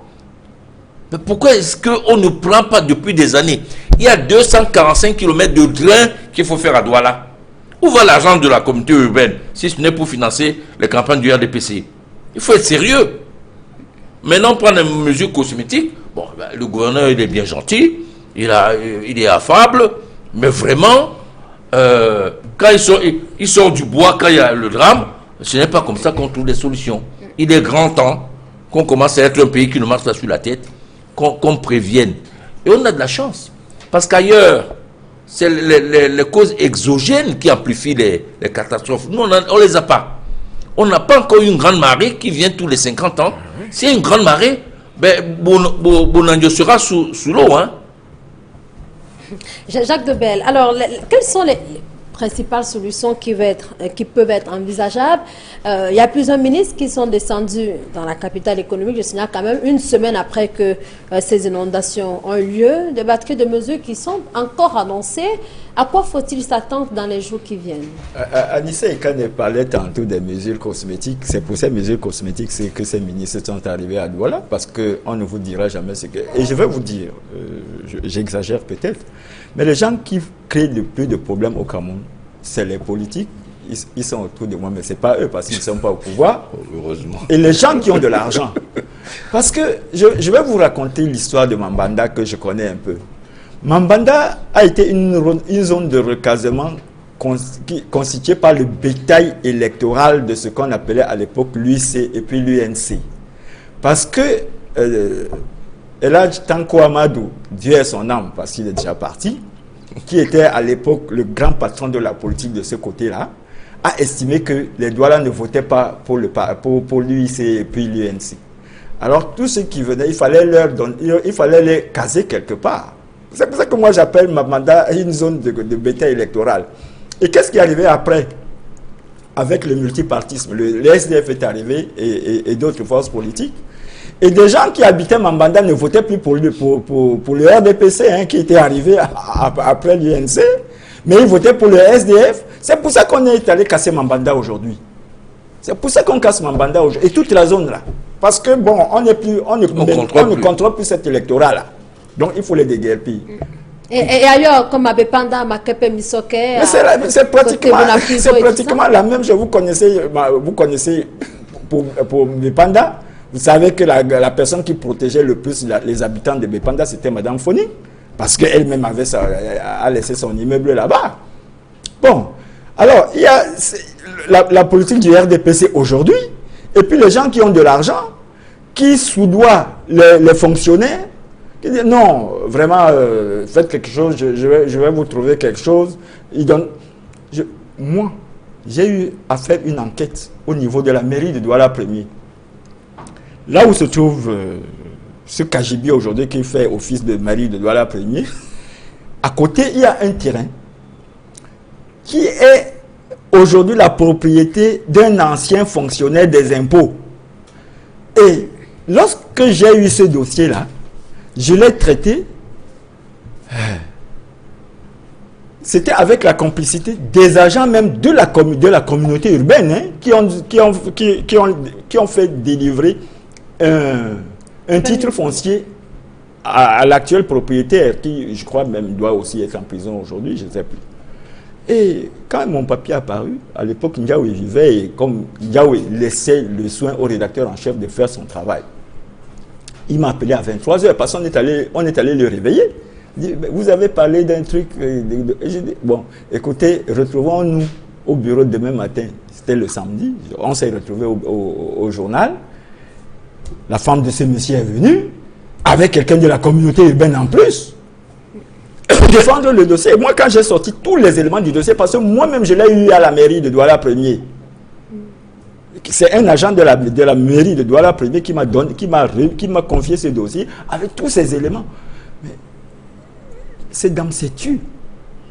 Mais pourquoi est-ce qu'on ne prend pas depuis des années? Il y a 245 km de drain qu'il faut faire à Douala. Où va l'argent de la communauté urbaine si ce n'est pour financer les campagnes du RDPC? Il faut être sérieux. Maintenant, prendre des mesures cosmétiques. Bon, ben, le gouverneur, il est bien gentil, il est affable, mais vraiment, quand il sort du bois, quand il y a le drame, ce n'est pas comme ça qu'on trouve des solutions. Il est grand temps qu'on commence à être un pays qui nous marche là sur la tête, qu'on prévienne. Et on a de la chance. Parce qu'ailleurs, c'est les causes exogènes qui amplifient les catastrophes. Nous, on ne les a pas. On n'a pas encore une grande marée qui vient tous les 50 ans. S'il y a une grande marée, ben, Bonanjo sera sous l'eau. Hein. Jacques Debelle, alors, quelles sont les principales solutions qui peuvent être envisageables? Il y a plusieurs ministres qui sont descendus dans la capitale économique, je signale quand même, une semaine après que ces inondations ont eu lieu, débattre de mesures qui sont encore annoncées. À quoi faut-il s'attendre dans les jours qui viennent? Anissa Ekane parlait tantôt des mesures cosmétiques. C'est pour ces mesures cosmétiques que ces ministres sont arrivés à Douala, parce qu'on ne vous dira jamais ce que... Et je vais vous dire, j'exagère peut-être, mais les gens qui créent le plus de problèmes au Cameroun, c'est les politiques. Ils sont autour de moi, mais ce n'est pas eux, parce qu'ils ne sont pas au pouvoir. Heureusement. Et les gens qui ont de l'argent. Parce que je vais vous raconter l'histoire de Mambanda que je connais un peu. Mambanda a été une zone de recasement constituée par le bétail électoral de ce qu'on appelait à l'époque l'UIC et puis l'UNC. Parce que Eladj Tanko Amadou, Dieu est son âme, parce qu'il est déjà parti, qui était à l'époque le grand patron de la politique de ce côté-là, a estimé que les Douala ne votaient pas pour l'UIC et puis l'UNC. Alors tous ceux qui venaient, il fallait les caser quelque part. C'est pour ça que moi j'appelle Mambanda une zone de bétail électoral. Et qu'est-ce qui est arrivé après? Avec le multipartisme, le SDF est arrivé et d'autres forces politiques. Et des gens qui habitaient Mambanda ne votaient plus pour le RDPC, hein, qui était arrivé après l'UNC, mais ils votaient pour le SDF. C'est pour ça qu'on est allé casser Mambanda aujourd'hui. C'est pour ça qu'on casse Mambanda aujourd'hui. Et toute la zone là. Parce que bon, on ne contrôle plus cet électorat-là. Donc il faut les déguerpir. Et ailleurs, comme à Bepanda, Makepe, Misoke... C'est pratiquement la même chose. Vous connaissez pour Bepanda, vous savez que la personne qui protégeait le plus les habitants de Bepanda, c'était Madame Foni. Parce qu'elle-même a laissé son immeuble là-bas. Bon, alors, il y a la politique du RDPC aujourd'hui, et puis les gens qui ont de l'argent, qui soudoient les fonctionnaires, qui disent non, vraiment, faites quelque chose, je vais vous trouver quelque chose. Moi, j'ai eu à faire une enquête au niveau de la mairie de Douala Premier. Là où se trouve ce Kajibi aujourd'hui qui fait office de mairie de Douala Premier, à côté, il y a un terrain qui est aujourd'hui la propriété d'un ancien fonctionnaire des impôts. Et lorsque j'ai eu ce dossier-là, je l'ai traité. C'était avec la complicité des agents même de la communauté urbaine, hein, qui ont fait délivrer un titre foncier à l'actuel propriétaire, qui je crois même doit aussi être en prison aujourd'hui, je ne sais plus. Et quand mon papier est apparu, à l'époque Ndiaoui vivait, et comme Ndiaoui laissait le soin au rédacteur en chef de faire son travail, il m'a appelé à 23h parce qu'on est allé le réveiller. Il dit, vous avez parlé d'un truc. J'ai dit, bon, écoutez, retrouvons-nous au bureau demain matin. C'était le samedi. On s'est retrouvés au journal. La femme de ce monsieur est venue, avec quelqu'un de la communauté urbaine en plus, pour défendre le dossier. Et moi, quand j'ai sorti tous les éléments du dossier, parce que moi-même, je l'ai eu à la mairie de Douala Premier. C'est un agent de la mairie de Douala Premier qui m'a confié ce dossier avec tous ces éléments. Mais c'est dans ces tues.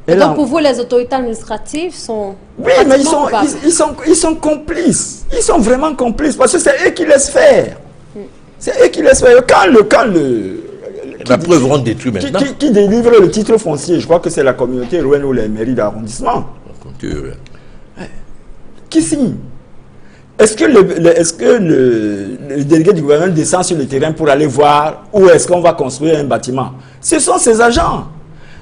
Et donc pour vous, les autorités administratives sont... Oui, mais ils sont complices. Ils sont vraiment complices parce que c'est eux qui laissent faire. C'est eux qui laissent faire. La preuve, on détruit maintenant. Qui délivre le titre foncier? Je crois que c'est la communauté urbaine ou les mairies d'arrondissement. Qui signe? Est-ce que le délégué du gouvernement descend sur le terrain pour aller voir où est-ce qu'on va construire un bâtiment? Ce sont ces agents.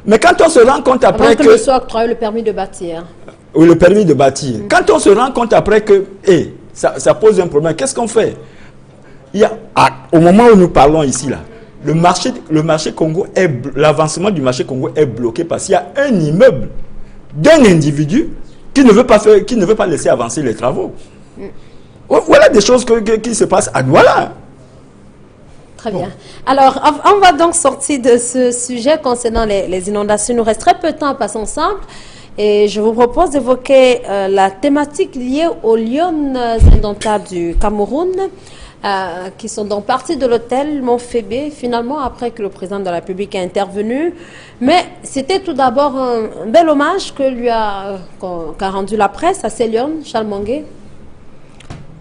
Mais quand on se rend compte après que... le soit octroyé le permis de bâtir. Oui, le permis de bâtir. Quand on se rend compte après que ça pose un problème, qu'est-ce qu'on fait? Au moment où nous parlons ici, là, le marché Congo l'avancement du marché Congo est bloqué parce qu'il y a un immeuble d'un individu qui ne veut pas laisser avancer les travaux. Voilà des choses qui se passent à Douala. Très bien. Alors, on va donc sortir de ce sujet concernant les inondations. Il nous reste très peu de temps à passer ensemble. Et je vous propose d'évoquer la thématique liée aux lions indomptables du Cameroun, qui sont donc partis de l'hôtel Montfébé, finalement, après que le président de la République a intervenu. Mais c'était tout d'abord un bel hommage qu'a rendu la presse à ces lions, Charles Mongué.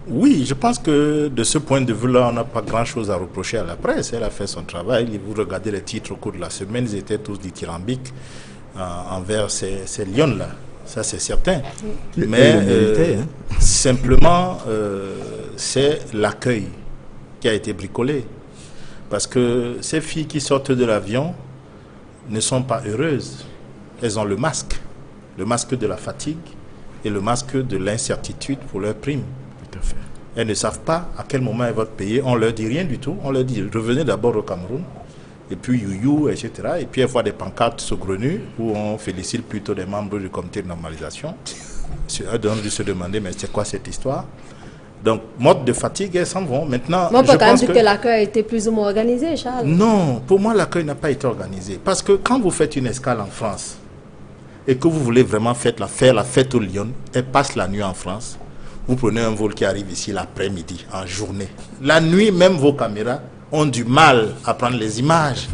Oui, je pense que de ce point de vue-là, on n'a pas grand-chose à reprocher à la presse. Elle a fait son travail. Vous regardez les titres au cours de la semaine, ils étaient tous dithyrambiques envers ces lions-là. Ça, c'est certain. Mais simplement, c'est l'accueil qui a été bricolé. Parce que ces filles qui sortent de l'avion ne sont pas heureuses. Elles ont le masque de la fatigue et le masque de l'incertitude pour leur prime. Elles ne savent pas à quel moment elles vont payer. On ne leur dit rien du tout. On leur dit revenez d'abord au Cameroun, et puis youyou, etc. Et puis elles voient des pancartes saugrenues où on félicite plutôt des membres du comité de normalisation. Elles doivent se demander mais c'est quoi cette histoire? Donc, mode de fatigue, elles s'en vont. Maintenant, on peut quand même dire que l'accueil a été plus ou moins organisé, Charles. Non, pour moi, l'accueil n'a pas été organisé. Parce que quand vous faites une escale en France et que vous voulez vraiment faire la fête au Lyon, et passe la nuit en France, vous prenez un vol qui arrive ici l'après-midi, en journée. La nuit, même vos caméras ont du mal à prendre les images.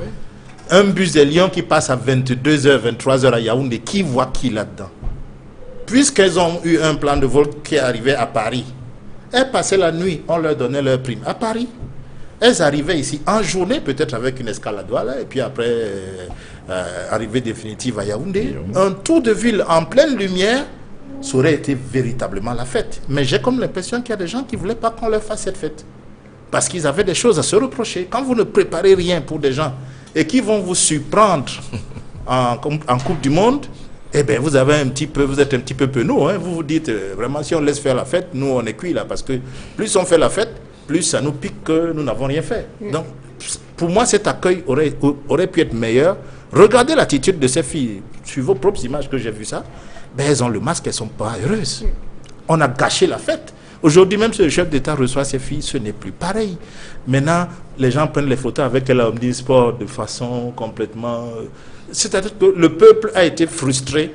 Un bus de Lyon qui passe à 22h, 23h à Yaoundé, qui voit qui là-dedans? Puisqu'elles ont eu un plan de vol qui est arrivé à Paris, elles passaient la nuit, on leur donnait leur prime à Paris. Elles arrivaient ici en journée, peut-être avec une escale à Douala, et puis après, arrivée définitive à Yaoundé. Un tour de ville en pleine lumière, ça aurait été véritablement la fête. Mais j'ai comme l'impression qu'il y a des gens qui ne voulaient pas qu'on leur fasse cette fête. Parce qu'ils avaient des choses à se reprocher. Quand vous ne préparez rien pour des gens et qui vont vous surprendre en Coupe du Monde, eh bien, vous êtes un petit peu penaud. Hein. Vous vous dites, vraiment, si on laisse faire la fête, nous, on est cuits là. Parce que plus on fait la fête, plus ça nous pique que nous n'avons rien fait. Donc, pour moi, cet accueil aurait pu être meilleur. Regardez l'attitude de ces filles. Sur vos propres images que j'ai vu ça, ben, elles ont le masque, elles ne sont pas heureuses. On a gâché la fête. Aujourd'hui, même si le chef d'État reçoit ses filles, ce n'est plus pareil. Maintenant, les gens prennent les photos avec elle omnisport de façon complètement... C'est-à-dire que le peuple a été frustré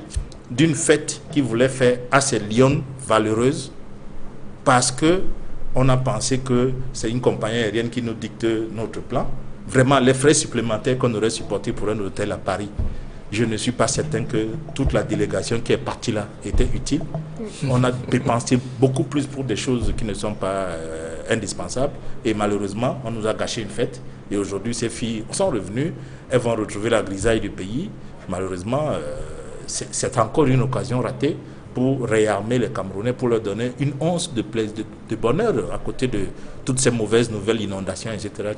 d'une fête qu'il voulait faire à ces lions valeureuses parce qu'on a pensé que c'est une compagnie aérienne qui nous dicte notre plan. Vraiment, les frais supplémentaires qu'on aurait supportés pour un hôtel à Paris, je ne suis pas certain que toute la délégation qui est partie là était utile. On a dépensé beaucoup plus pour des choses qui ne sont pas indispensables. Et malheureusement, on nous a gâché une fête. Et aujourd'hui, ces filles sont revenues. Elles vont retrouver la grisaille du pays. Malheureusement, c'est encore une occasion ratée pour réarmer les Camerounais, pour leur donner une once de bonheur à côté de toutes ces mauvaises nouvelles, inondations, etc.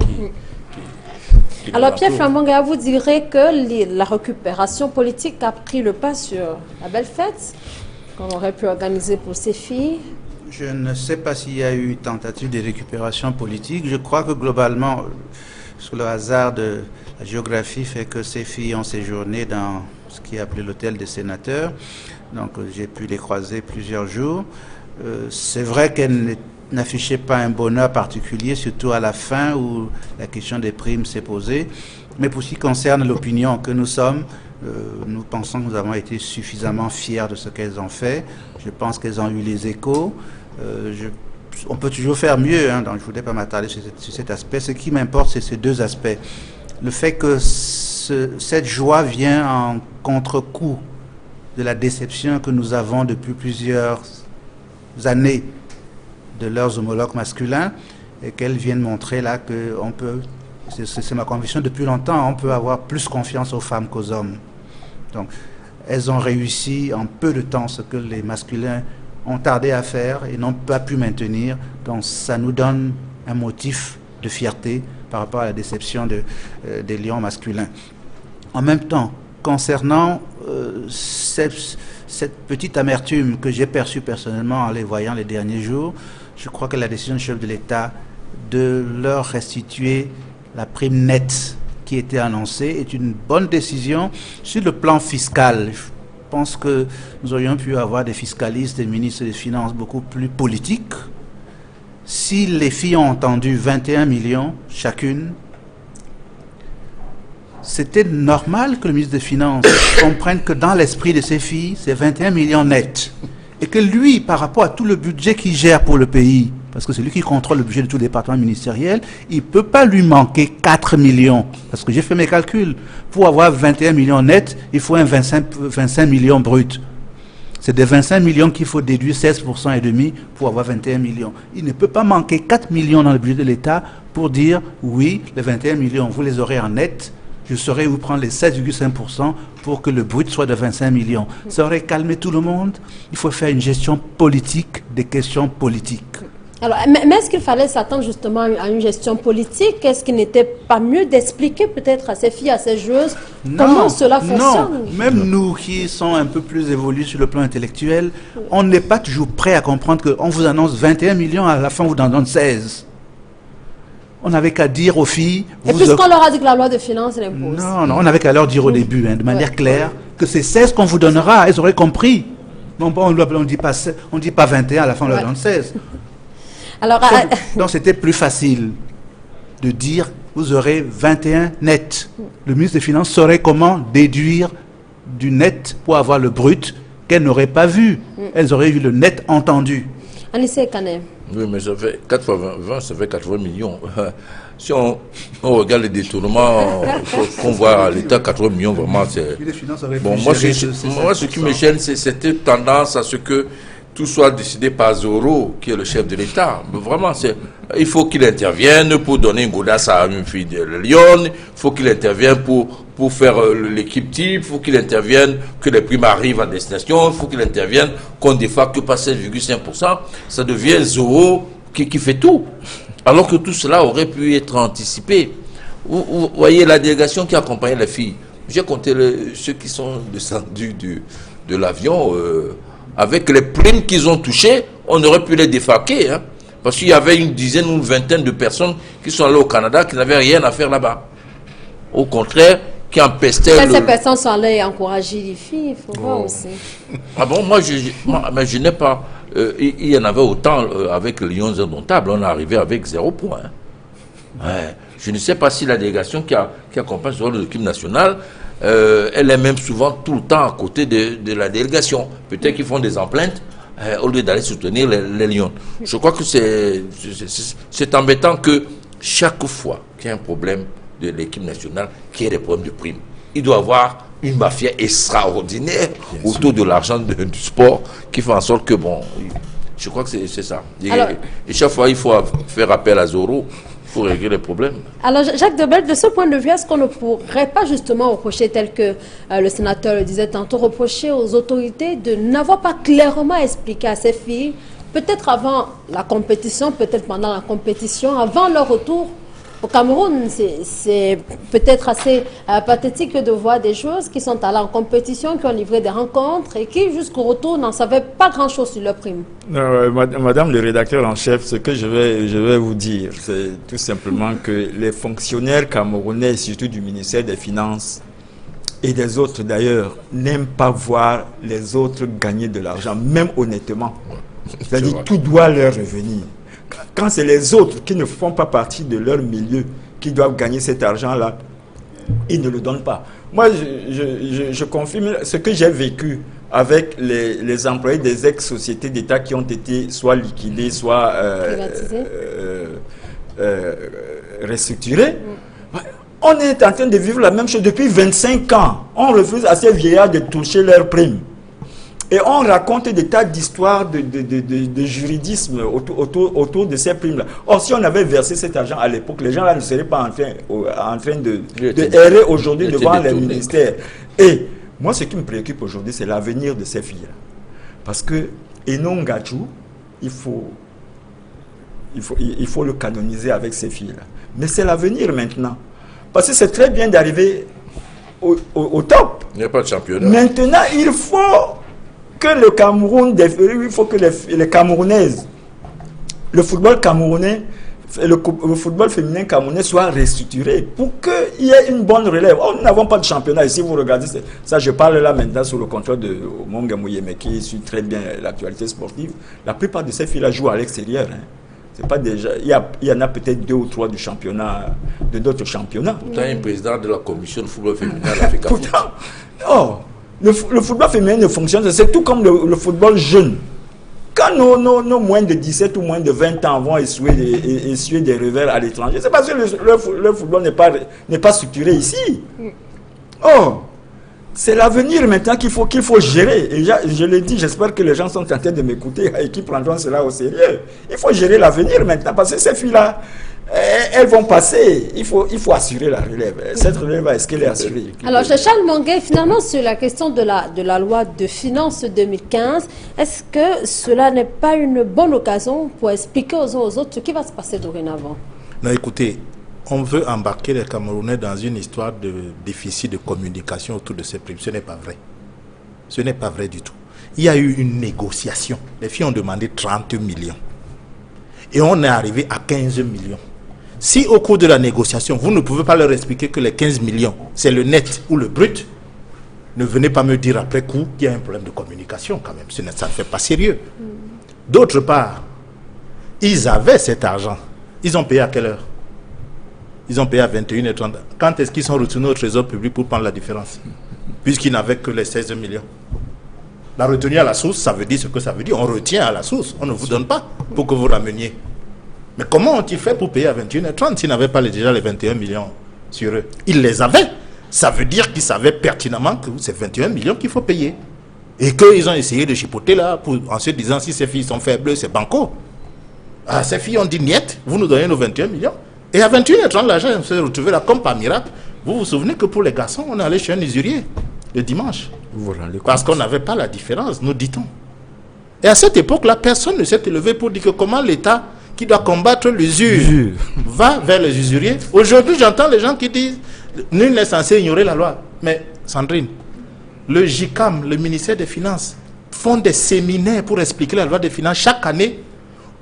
Alors Pierre Flamanga, vous direz que la récupération politique a pris le pas sur la belle fête qu'on aurait pu organiser pour ces filles? Je ne sais pas s'il y a eu tentative de récupération politique. Je crois que globalement, sur le hasard de la géographie fait que ces filles ont séjourné dans ce qui est appelé l'hôtel des sénateurs. Donc j'ai pu les croiser plusieurs jours. C'est vrai qu'elles n'affichaient pas un bonheur particulier, surtout à la fin où la question des primes s'est posée. Mais pour ce qui concerne l'opinion que nous sommes, nous pensons que nous avons été suffisamment fiers de ce qu'elles ont fait. Je pense qu'elles ont eu les échos. Je on peut toujours faire mieux, hein, donc je ne voudrais pas m'attarder sur cet aspect. Ce qui m'importe, c'est ces deux aspects. Le fait que cette joie vient en contre-coup de la déception que nous avons depuis plusieurs années de leurs homologues masculins, et qu'elles viennent montrer là qu'on peut, c'est ma conviction depuis longtemps, on peut avoir plus confiance aux femmes qu'aux hommes. Donc, elles ont réussi en peu de temps ce que les masculins ont tardé à faire et n'ont pas pu maintenir. Donc, ça nous donne un motif de fierté par rapport à la déception des lions masculins. En même temps, concernant cette petite amertume que j'ai perçue personnellement en les voyant les derniers jours, je crois que la décision du chef de l'État de leur restituer la prime nette qui était annoncée est une bonne décision sur le plan fiscal. Je pense que nous aurions pu avoir des fiscalistes, des ministres des Finances beaucoup plus politiques. Si les filles ont entendu 21 millions chacune, c'était normal que le ministre des Finances comprenne que dans l'esprit de ces filles, c'est 21 millions nets. Et que lui, par rapport à tout le budget qu'il gère pour le pays, parce que c'est lui qui contrôle le budget de tout le département ministériel, il ne peut pas lui manquer 4 millions. Parce que j'ai fait mes calculs. Pour avoir 21 millions nets, il faut un 25 millions brut. C'est des 25 millions qu'il faut déduire 16% et demi pour avoir 21 millions. Il ne peut pas manquer 4 millions dans le budget de l'État pour dire, oui, les 21 millions, vous les aurez en net, je saurais où prendre les 16,5% pour que le brut soit de 25 millions. Ça aurait calmé tout le monde. Il faut faire une gestion politique des questions politiques. Alors, mais est-ce qu'il fallait s'attendre justement à une gestion politique? Est-ce qu'il n'était pas mieux d'expliquer peut-être à ces filles, à ces joueuses, comment cela fonctionne? Non, même nous qui sommes un peu plus évolués sur le plan intellectuel, on n'est pas toujours prêt à comprendre qu'on vous annonce 21 millions, à la fin on vous en donne 16. On n'avait qu'à dire aux filles... Et puisqu'on leur a dit que la loi de finances l'impose. Non, on n'avait qu'à leur dire au début, de manière claire, que c'est 16 qu'on vous donnera, elles auraient compris. Non, on ne dit pas 21, à la fin on leur donne 16. Alors, donc c'était plus facile de dire vous aurez 21 net. Le ministre des Finances saurait comment déduire du net pour avoir le brut qu'elles n'auraient pas vu. Elles auraient eu le net entendu. Anissé Kanem. Oui, mais ça fait 4 fois 20, ça fait 80 millions. Si on regarde les détournements qu'on voit à l'État, 80 millions, vraiment, c'est... Bon, moi, ce qui me gêne, c'est cette tendance à ce que tout soit décidé par Zoro, qui est le chef de l'État. Vraiment, il faut qu'il intervienne pour donner une godasse à une fille de Lyon, il faut qu'il intervienne pour faire l'équipe type, il faut qu'il intervienne que les primes arrivent à destination, il faut qu'il intervienne qu'on ne défacte pas 7,5%. Ça devient Zoro qui fait tout. Alors que tout cela aurait pu être anticipé. Vous voyez la délégation qui accompagnait les filles. J'ai compté ceux qui sont descendus de l'avion... avec les primes qu'ils ont touchées, on aurait pu les défalquer. Hein, parce qu'il y avait une dizaine ou une vingtaine de personnes qui sont allées au Canada qui n'avaient rien à faire là-bas. Au contraire, qui empestaient... Ces personnes sont allées encourager les filles, il faut voir aussi. Ah bon, moi je n'ai pas... il y en avait autant avec le Lions indomptables, on est arrivé avec 0 point. Hein. Ouais. Je ne sais pas si la délégation qui accompagne sur l'équipe nationale... elle est même souvent tout le temps à côté de la délégation. Peut-être qu'ils font des empreintes au lieu d'aller soutenir les Lions. Je crois que c'est embêtant que chaque fois qu'il y a un problème de l'équipe nationale, qu'il y ait des problèmes de primes, il doit y avoir une mafia extraordinaire autour de l'argent du sport qui fait en sorte que, bon, je crois que c'est ça. Et chaque fois, il faut faire appel à Zoro pour régler les problèmes. Alors, Jacques Debelle, de ce point de vue, est-ce qu'on ne pourrait pas justement reprocher, tel que le sénateur le disait tantôt, reprocher aux autorités de n'avoir pas clairement expliqué à ces filles, peut-être avant la compétition, peut-être pendant la compétition, avant leur retour au Cameroun? C'est peut-être assez pathétique de voir des joueuses qui sont allées en compétition, qui ont livré des rencontres et qui, jusqu'au retour, n'en savaient pas grand-chose sur leur prime. Madame le rédacteur en chef, ce que je vais vous dire, c'est tout simplement que les fonctionnaires camerounais, surtout du ministère des Finances, et des autres d'ailleurs, n'aiment pas voir les autres gagner de l'argent, même honnêtement. C'est-à-dire tout doit leur revenir. Quand c'est les autres qui ne font pas partie de leur milieu qui doivent gagner cet argent-là, ils ne le donnent pas. Moi, je confirme ce que j'ai vécu avec les employés des ex-sociétés d'État qui ont été soit liquidés, soit restructurés. On est en train de vivre la même chose depuis 25 ans. On refuse à ces vieillards de toucher leurs primes. Et on raconte des tas d'histoires de juridisme autour de ces primes-là. Or, si on avait versé cet argent à l'époque, les gens là ne seraient pas en train de errer aujourd'hui devant les ministères. Et moi, ce qui me préoccupe aujourd'hui, c'est l'avenir de ces filles-là. Parce que Enon Gachou, il faut le canoniser avec ces filles-là. Mais c'est l'avenir maintenant. Parce que c'est très bien d'arriver au top. Il n'y a pas de championnat. Maintenant, il faut que le Cameroun, il faut que les Camerounaises, le football camerounais, le football féminin camerounais soit restructuré pour qu'il y ait une bonne relève. Oh, nous n'avons pas de championnat. Et si vous regardez, ça je parle là maintenant sous le contrôle de Monga Mouyeme qui suit très bien l'actualité sportive. La plupart de ces filles-là jouent à l'extérieur. Hein. C'est pas déjà, il y en a peut-être 2 ou 3 du championnat, de d'autres championnats. Pourtant, un président de la commission de football féminin à l'Afrique. Pourtant, le football féminin ne fonctionne, c'est tout comme le football jeune. Quand nos moins de 17 ou moins de 20 ans vont essuyer des revers à l'étranger, c'est parce que le football n'est pas structuré ici. Oh, c'est l'avenir maintenant qu'il faut gérer. Et je l'ai dit, j'espère que les gens sont en train de m'écouter et qui prendront cela au sérieux. Il faut gérer l'avenir maintenant parce que ces filles-là, elles vont passer. Il faut assurer la relève. Cette relève, est-ce qu'elle est assurée? Alors, Charles Manguet, finalement, sur la question de la loi de finances 2015, est-ce que cela n'est pas une bonne occasion pour expliquer aux uns aux autres ce qui va se passer dorénavant? Non, écoutez, on veut embarquer les Camerounais dans une histoire de déficit de communication autour de ces primes. Ce n'est pas vrai. Ce n'est pas vrai du tout. Il y a eu une négociation. Les filles ont demandé 30 millions. Et on est arrivé à 15 millions. Si au cours de la négociation, vous ne pouvez pas leur expliquer que les 15 millions, c'est le net ou le brut, ne venez pas me dire après coup qu'il y a un problème de communication quand même. Ça ne fait pas sérieux. D'autre part, ils avaient cet argent. Ils ont payé à quelle heure? Ils ont payé à 21h30. Quand est-ce qu'ils sont retournés au trésor public pour prendre la différence? Puisqu'ils n'avaient que les 16 millions. La retenue à la source, ça veut dire ce que ça veut dire. On retient à la source. On ne vous donne pas pour que vous rameniez. Mais comment ont-ils fait pour payer à 21h30 s'ils n'avaient pas déjà les 21 millions sur eux? Ils les avaient. Ça veut dire qu'ils savaient pertinemment que c'est 21 millions qu'il faut payer. Et qu'ils ont essayé de chipoter là en se disant si ces filles sont faibles, c'est banco. Ah, ces filles ont dit niet, vous nous donnez nos 21 millions. Et à 21h30, l'argent se retrouvait là comme par miracle. Vous vous souvenez que pour les garçons, on allait chez un usurier le dimanche. Parce qu'on n'avait pas la différence, nous dit-on. Et à cette époque-là, personne ne s'est élevé pour dire que comment l'État qui doit combattre l'usure va vers les usuriers. Aujourd'hui, j'entends les gens qui disent nul n'est censé ignorer la loi. Mais Sandrine, le JICAM, le ministère des Finances, font des séminaires pour expliquer la loi des finances chaque année.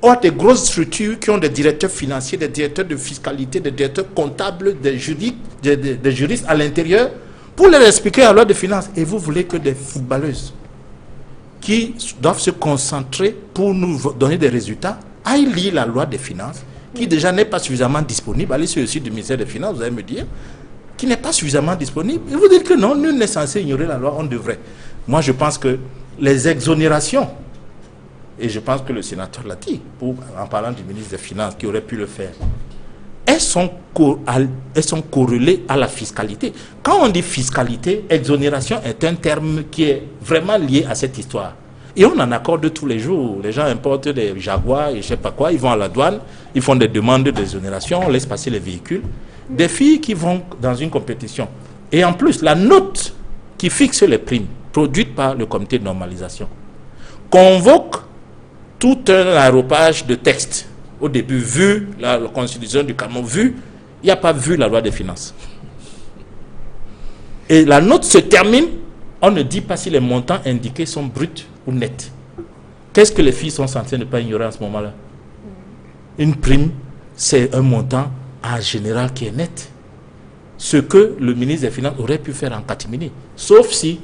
Or, des grosses structures qui ont des directeurs financiers, des directeurs de fiscalité, des directeurs comptables, des juristes à l'intérieur, pour leur expliquer la loi des finances. Et vous voulez que des footballeuses qui doivent se concentrer pour nous donner des résultats, aillent lire la loi des finances, qui déjà n'est pas suffisamment disponible. Allez sur le site du ministère des Finances, vous allez me dire, qui n'est pas suffisamment disponible. Et vous dites que non, nul n'est censé ignorer la loi, on devrait. Moi, je pense que les exonérations, et je pense que le sénateur l'a dit, en parlant du ministre des Finances qui aurait pu le faire, elles sont corrélées à la fiscalité. Quand on dit fiscalité, exonération est un terme qui est vraiment lié à cette histoire. Et on en accorde tous les jours. Les gens importent des Jaguars et je ne sais pas quoi, ils vont à la douane, ils font des demandes d'exonération, on laisse passer les véhicules. Des filles qui vont dans une compétition. Et en plus, la note qui fixe les primes, produite par le comité de normalisation, convoque tout un aéropage de textes. Au début, vu la constitution du Cameroun, il n'y a pas vu la loi des finances. Et la note se termine, on ne dit pas si les montants indiqués sont bruts ou nets. Qu'est-ce que les filles sont censées ne pas ignorer en ce moment-là? Une prime, c'est un montant en général qui est net. Ce que le ministre des Finances aurait pu faire en catimini. Sauf si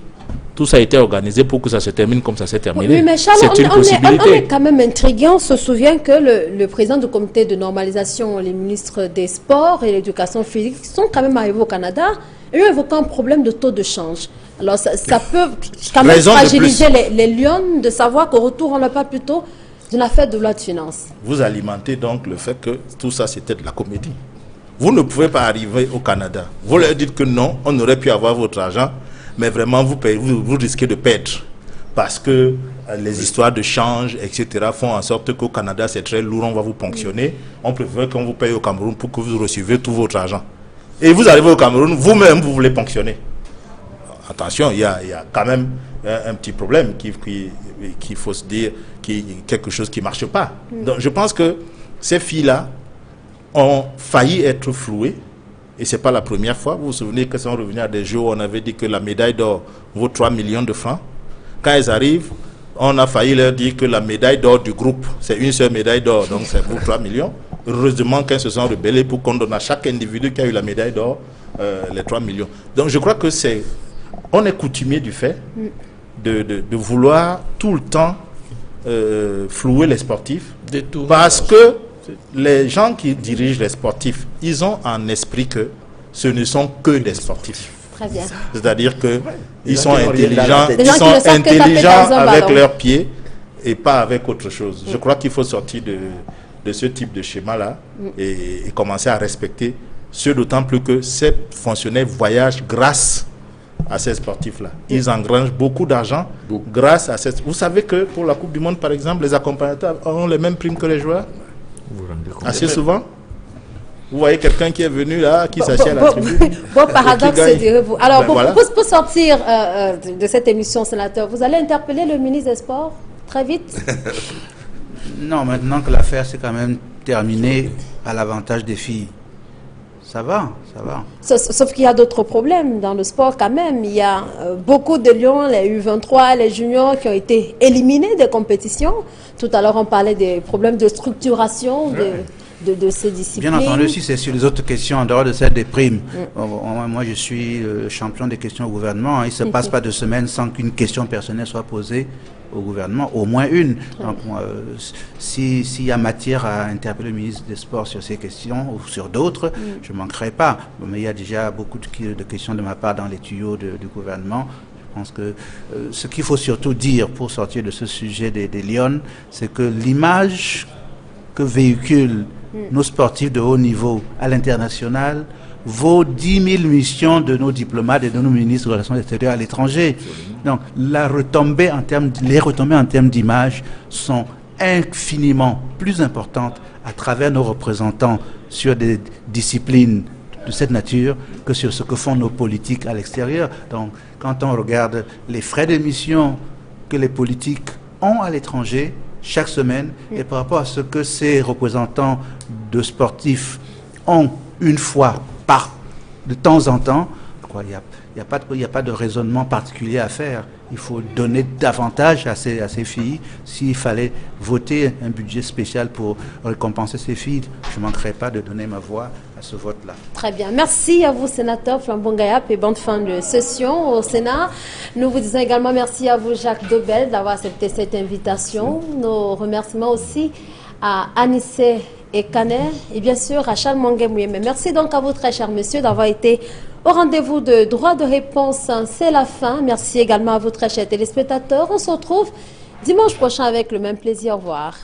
tout ça a été organisé pour que ça se termine comme ça s'est terminé. Oui, mais Charles, c'est une possibilité. On est quand même intrigué. On se souvient que le président du comité de normalisation, les ministres des Sports et l'éducation physique sont quand même arrivés au Canada et ont évoqué un problème de taux de change. Alors ça peut quand même fragiliser les Lions de savoir qu'au retour, on n'a pas plutôt d'une affaire de loi de finances. Vous alimentez donc le fait que tout ça, c'était de la comédie. Vous ne pouvez pas arriver au Canada. Vous leur dites que non, on aurait pu avoir votre argent, mais vraiment, vous risquez de perdre. Parce que les histoires de change, etc., font en sorte qu'au Canada, c'est très lourd, on va vous ponctionner. On préfère qu'on vous paye au Cameroun pour que vous receviez tout votre argent. Et vous arrivez au Cameroun, vous-même, vous voulez ponctionner. Attention, il y a quand même un petit problème qu'il faut se dire, quelque chose qui ne marche pas. Donc, je pense que ces filles-là ont failli être flouées. Et ce n'est pas la première fois. Vous vous souvenez que si on revenait à des jours où on avait dit que la médaille d'or vaut 3 millions de francs. Quand elles arrivent, on a failli leur dire que la médaille d'or du groupe, c'est une seule médaille d'or, donc c'est pour 3 millions. Heureusement qu'elles se sont rebellées pour qu'on donne à chaque individu qui a eu la médaille d'or les 3 millions. Donc je crois que on est coutumier du fait de vouloir tout le temps flouer les sportifs. Parce que les gens qui dirigent les sportifs, ils ont en esprit que ce ne sont que des sportifs. Très bien. C'est-à-dire qu'ils sont intelligents, avec ballon. leurs pieds et pas avec autre chose. Je crois qu'il faut sortir de ce type de schéma-là et commencer à respecter ceux, d'autant plus que ces fonctionnaires voyagent grâce à ces sportifs-là. Ils engrangent beaucoup d'argent grâce à ces... Vous savez que pour la Coupe du Monde, par exemple, les accompagnateurs ont les mêmes primes que les joueurs. Assez souvent. Vous voyez quelqu'un qui est venu là, qui s'assied à la tribune. Bon paradoxe, direz-vous. Alors, voilà. pour sortir de cette émission, sénateur, vous allez interpeller le ministre des Sports très vite? Non, maintenant que l'affaire s'est quand même terminée à l'avantage des filles. Ça va, ça va. Sauf qu'il y a d'autres problèmes dans le sport quand même. Il y a beaucoup de Lions, les U23, les juniors qui ont été éliminés des compétitions. Tout à l'heure, on parlait des problèmes de structuration de ces disciplines. Bien entendu, si c'est sur les autres questions, en dehors de celle des primes. Moi, je suis champion des questions au gouvernement. Il ne se passe pas de semaine sans qu'une question personnelle soit posée au gouvernement, au moins une. Donc, s'il y a matière à interpeller le ministre des Sports sur ces questions ou sur d'autres, je ne manquerai pas. Mais il y a déjà beaucoup de questions de ma part dans les tuyaux du gouvernement. Je pense que ce qu'il faut surtout dire pour sortir de ce sujet des Lions, c'est que l'image que véhiculent nos sportifs de haut niveau à l'international vaut 10 000 missions de nos diplomates et de nos ministres des Relations extérieures à l'étranger. Donc, les retombées en termes d'image sont infiniment plus importantes à travers nos représentants sur des disciplines de cette nature que sur ce que font nos politiques à l'extérieur. Donc, quand on regarde les frais d'émission que les politiques ont à l'étranger chaque semaine et par rapport à ce que ces représentants de sportifs ont une fois de temps en temps, il n'y a pas de raisonnement particulier à faire. Il faut donner davantage à ces filles. S'il fallait voter un budget spécial pour récompenser ces filles, je ne manquerai pas de donner ma voix à ce vote-là. Très bien. Merci à vous, sénateur Flambon Gayap, et bonne fin de session au Sénat. Nous vous disons également merci à vous, Jacques Dobel, d'avoir accepté cette invitation. Nos remerciements aussi à Anissé et Canet, et bien sûr à Charles Mangué-Mouyemé. Merci donc à vous, très chers messieurs, d'avoir été au rendez-vous de droit de réponse. C'est la fin. Merci également à vous, très chers téléspectateurs. On se retrouve dimanche prochain avec le même plaisir. Au revoir.